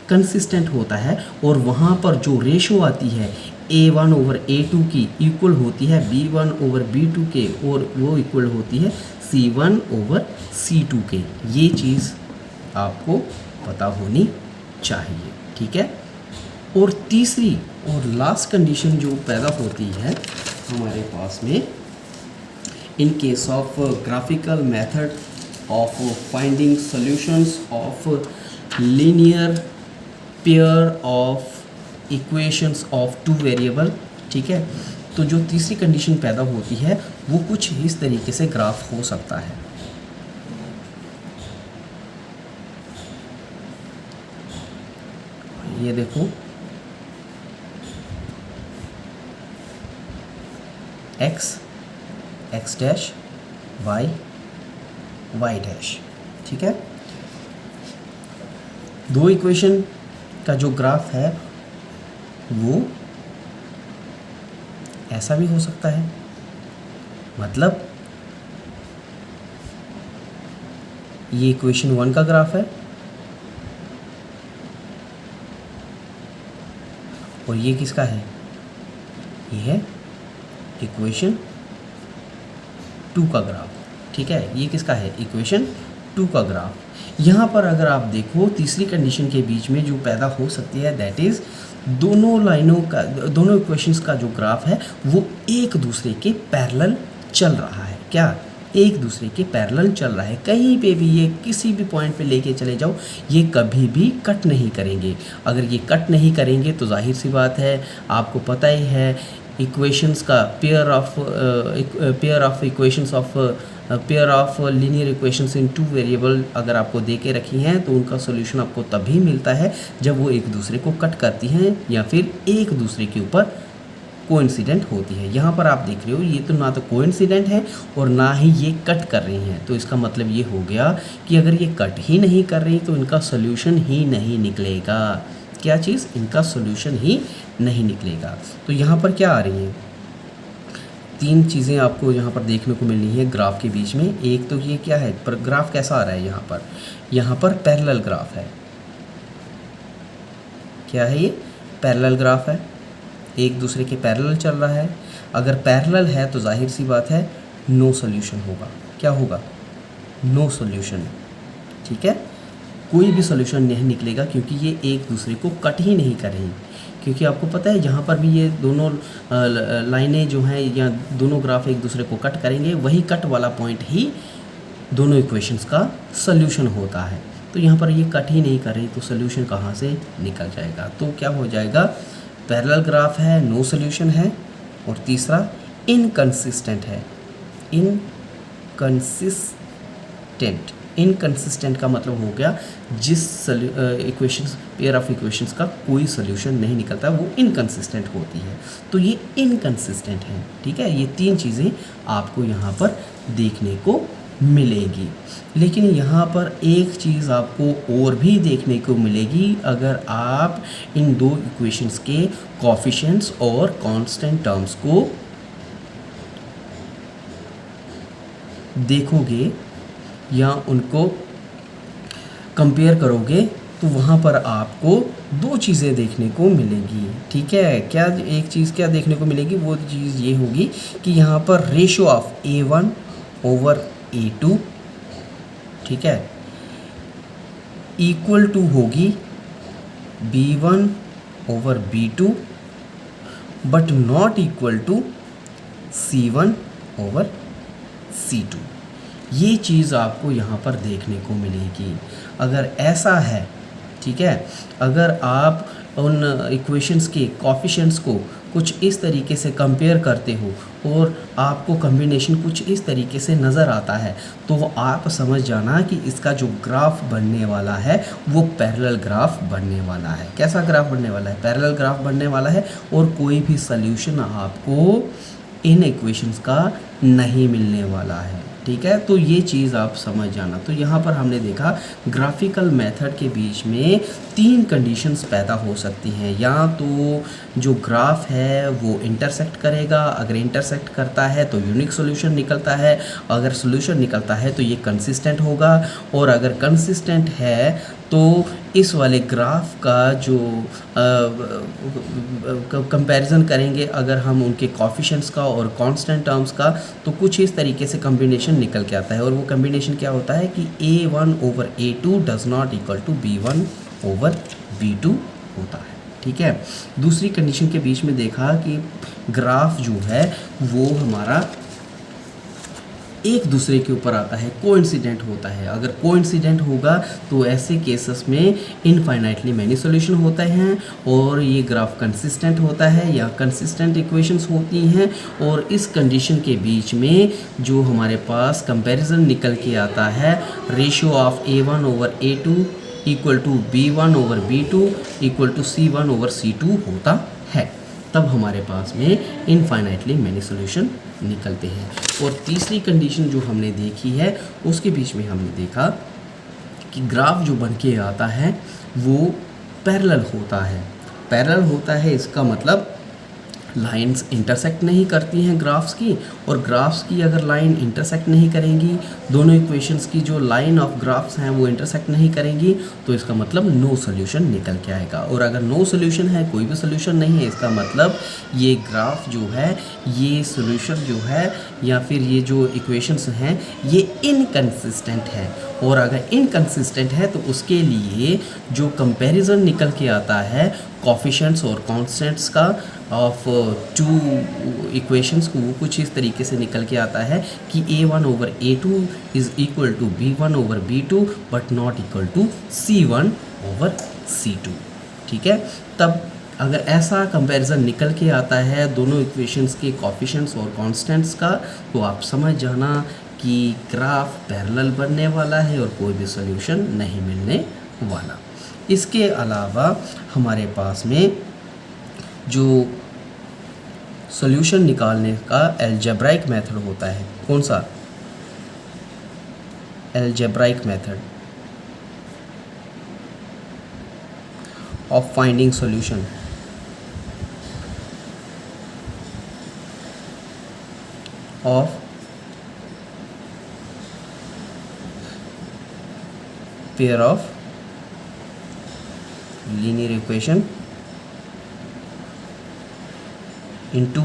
कंसिस्टेंट होता है, और वहाँ पर जो रेशो आती है A1 ओवर A2 की इक्वल होती है B1 ओवर B2 के, और वो इक्वल होती है C1 ओवर C2 के। ये चीज़ आपको पता होनी चाहिए। ठीक है, और तीसरी और लास्ट कंडीशन जो पैदा होती है हमारे पास में इन case of graphical method of finding solutions of linear pair of equations of to variable. ठीक है, तो जो तीसरी कंडीशन पैदा होती है वो कुछ इस तरीके से ग्राफ हो सकता है। ये देखो, x डैश y डैश। ठीक है, दो इक्वेशन का जो ग्राफ है वो ऐसा भी हो सकता है, मतलब ये इक्वेशन 1 का ग्राफ है और ये किसका है, ये है इक्वेशन 2 का ग्राफ। ठीक है, ये किसका है, इक्वेशन 2 का ग्राफ। यहाँ पर अगर आप देखो तीसरी कंडीशन के बीच में जो पैदा हो सकती है दैट इज़ दोनों लाइनों का, दोनों इक्वेशंस का जो ग्राफ है वो एक दूसरे के पैरेलल चल रहा है। क्या, एक दूसरे के पैरेलल चल रहा है। कहीं पे भी ये किसी भी पॉइंट पे लेके चले जाओ, ये कभी भी कट नहीं करेंगे। अगर ये कट नहीं करेंगे तो जाहिर सी बात है, आपको पता ही है इक्वेशंस का pair of linear equations in 2 variable अगर आपको दे के रखी हैं तो उनका सॉल्यूशन आपको तभी मिलता है जब वो एक दूसरे को कट करती हैं या फिर एक दूसरे के ऊपर कोइंसिडेंट होती है। यहाँ पर आप देख रहे हो ये तो ना तो कोइंसिडेंट है और ना ही ये कट कर रही हैं, तो इसका मतलब ये हो गया कि अगर ये कट ही नहीं कर रही तो इनका सॉल्यूशन ही नहीं निकलेगा। क्या चीज़, इनका सॉल्यूशन ही नहीं निकलेगा। तो यहाँ पर क्या आ रही हैं, 3 चीज़ें आपको यहाँ पर देखने को मिल रही है ग्राफ के बीच में। एक तो ये क्या है, पर ग्राफ कैसा आ रहा है, यहाँ पर पैरेलल ग्राफ है। क्या है ये, पैरेलल ग्राफ है, एक दूसरे के पैरेलल चल रहा है। अगर पैरेलल है तो जाहिर सी बात है नो सॉल्यूशन होगा। क्या होगा, नो सॉल्यूशन। ठीक है, कोई भी सॉल्यूशन नहीं निकलेगा क्योंकि ये एक दूसरे को कट ही नहीं कर रही। क्योंकि आपको पता है जहाँ पर भी ये दोनों लाइनें जो हैं या दोनों ग्राफ एक दूसरे को कट करेंगे, वही कट वाला पॉइंट ही दोनों इक्वेशंस का सॉल्यूशन होता है। तो यहाँ पर ये कट ही नहीं कर रही तो सॉल्यूशन कहाँ से निकल जाएगा। तो क्या हो जाएगा, पैरेलल ग्राफ है, नो सॉल्यूशन है। और तीसरा इनकंसिस्टेंट है, इनकंसिस्टेंट का मतलब हो गया जिस इक्वेशंस, पेयर ऑफ इक्वेशंस का कोई सॉल्यूशन नहीं निकलता, वो इनकंसिस्टेंट होती है। तो ये इनकंसिस्टेंट है। ठीक है, ये 3 चीज़ें आपको यहाँ पर देखने को मिलेगी। लेकिन यहाँ पर एक चीज़ आपको और भी देखने को मिलेगी अगर आप इन 2 इक्वेशंस के कोएफिशिएंट्स और कांस्टेंट टर्म्स को देखोगे या उनको कंपेयर करोगे तो वहाँ पर आपको 2 चीज़ें देखने को मिलेगी। ठीक है, क्या एक चीज़ क्या देखने को मिलेगी, वो चीज़ ये होगी कि यहाँ पर ratio of A1 over A2, ठीक है, इक्वल टू होगी B1 over B2 but not equal to C1 over C2। ये चीज़ आपको यहाँ पर देखने को मिलेगी। अगर ऐसा है, ठीक है, अगर आप उन इक्वेशंस के कोएफिशिएंट्स को कुछ इस तरीके से कंपेयर करते हो और आपको कॉम्बिनेशन कुछ इस तरीके से नज़र आता है तो आप समझ जाना कि इसका जो ग्राफ बनने वाला है वो पैरेलल ग्राफ बनने वाला है। कैसा ग्राफ बनने वाला है, पैरेलल ग्राफ बनने वाला है और कोई भी सॉल्यूशन आपको इन इक्वेशंस का नहीं मिलने वाला है। ठीक है, तो ये चीज़ आप समझ जाना। तो यहाँ पर हमने देखा ग्राफिकल मेथड के बीच में 3 कंडीशंस पैदा हो सकती हैं। या तो जो ग्राफ है वो इंटरसेक्ट करेगा, अगर इंटरसेक्ट करता है तो यूनिक सॉल्यूशन निकलता है, अगर सॉल्यूशन निकलता है तो ये कंसिस्टेंट होगा, और अगर कंसिस्टेंट है तो इस वाले ग्राफ का जो कंपैरिजन करेंगे अगर हम उनके कोएफिशिएंट्स का और कांस्टेंट टर्म्स का तो कुछ इस तरीके से कॉम्बिनेशन निकल के आता है। और वो कॉम्बिनेशन क्या होता है कि A1 over A2 does not equal to B1 over B2 होता है। ठीक है, दूसरी कंडीशन के बीच में देखा कि ग्राफ जो है वो हमारा एक दूसरे के ऊपर आता है, कोइंसिडेंट होता है। अगर कोइंसिडेंट होगा तो ऐसे केसेस में इनफाइनाइटली मैनी सॉल्यूशन होते हैं और ये ग्राफ कंसिस्टेंट होता है या कंसिस्टेंट इक्वेशंस होती हैं। और इस कंडीशन के बीच में जो हमारे पास कंपैरिजन निकल के आता है, ratio of A1 over A2 equal to B1 over B2 equal to C1 over C2 होता है, तब हमारे पास में इनफाइनाइटली मैनी सॉल्यूशन निकलते हैं। और तीसरी कंडीशन जो हमने देखी है उसके बीच में हमने देखा कि ग्राफ जो बन के आता है वो पैरेलल होता है। पैरेलल होता है इसका मतलब लाइंस इंटरसेक्ट नहीं करती हैं ग्राफ्स की, और ग्राफ्स की अगर लाइन इंटरसेक्ट नहीं करेंगी, दोनों इक्वेशंस की जो लाइन ऑफ ग्राफ्स हैं वो इंटरसेक्ट नहीं करेंगी, तो इसका मतलब नो सोल्यूशन निकल के आएगा। और अगर नो सोल्यूशन है, कोई भी सोल्यूशन नहीं है, इसका मतलब ये ग्राफ जो है, ये सोल्यूशन जो है, या फिर ये जो इक्वेशंस हैं ये इनकंसिस्टेंट है। और अगर इनकंसिस्टेंट है तो उसके लिए जो कंपैरिजन निकल के आता है कोफिशिएंट्स और कांस्टेंट्स का ऑफ टू इक्वेशंस को, वो कुछ इस तरीके से निकल के आता है कि a1 over a2 is equal to b1 over b2 but not equal to c1 over c2। ठीक है, तब अगर ऐसा कंपैरिजन निकल के आता है दोनों इक्वेशंस के कोफिशिएंट्स और कांस्टेंट्स का, तो आप समझ जाना कि ग्राफ पैरेलल बनने वाला है और कोई भी सॉल्यूशन नहीं मिलने वाला। इसके अलावा हमारे पास में जो सॉल्यूशन निकालने का अलजेब्राइक मेथड होता है, कौन सा? Algebraic method of finding solution of pair of linear equation in two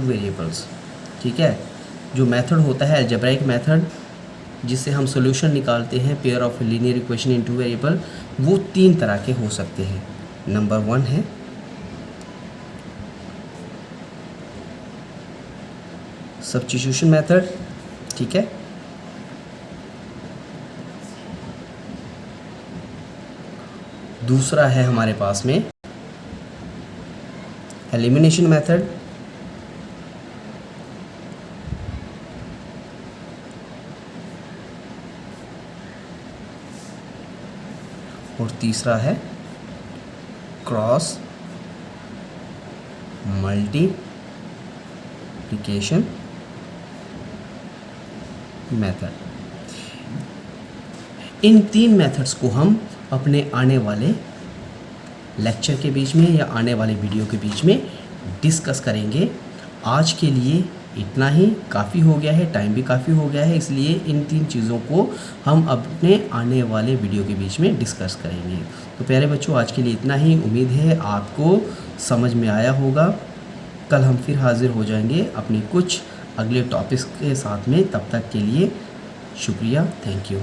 variables। ठीक है, जो मेथड होता है अलजेब्राइक मेथड जिससे हम सॉल्यूशन निकालते हैं pair of linear equation in two variable, वो तीन तरह के हो सकते हैं। नंबर 1 है सब्स्टिट्यूशन मेथड। ठीक है, दूसरा है हमारे पास में एलिमिनेशन मेथड, और तीसरा है क्रॉस मल्टीप्लिकेशन मेथड। इन तीन मेथड्स को हम अपने आने वाले लेक्चर के बीच में या आने वाले वीडियो के बीच में डिस्कस करेंगे। आज के लिए इतना ही काफ़ी हो गया है, टाइम भी काफ़ी हो गया है, इसलिए इन तीन चीज़ों को हम अपने आने वाले वीडियो के बीच में डिस्कस करेंगे। तो प्यारे बच्चों, आज के लिए इतना ही। उम्मीद है आपको समझ में आया होगा। कल हम फिर हाजिर हो जाएंगे अपनी कुछ अगले टॉपिक्स के साथ में। तब तक के लिए शुक्रिया, थैंक यू।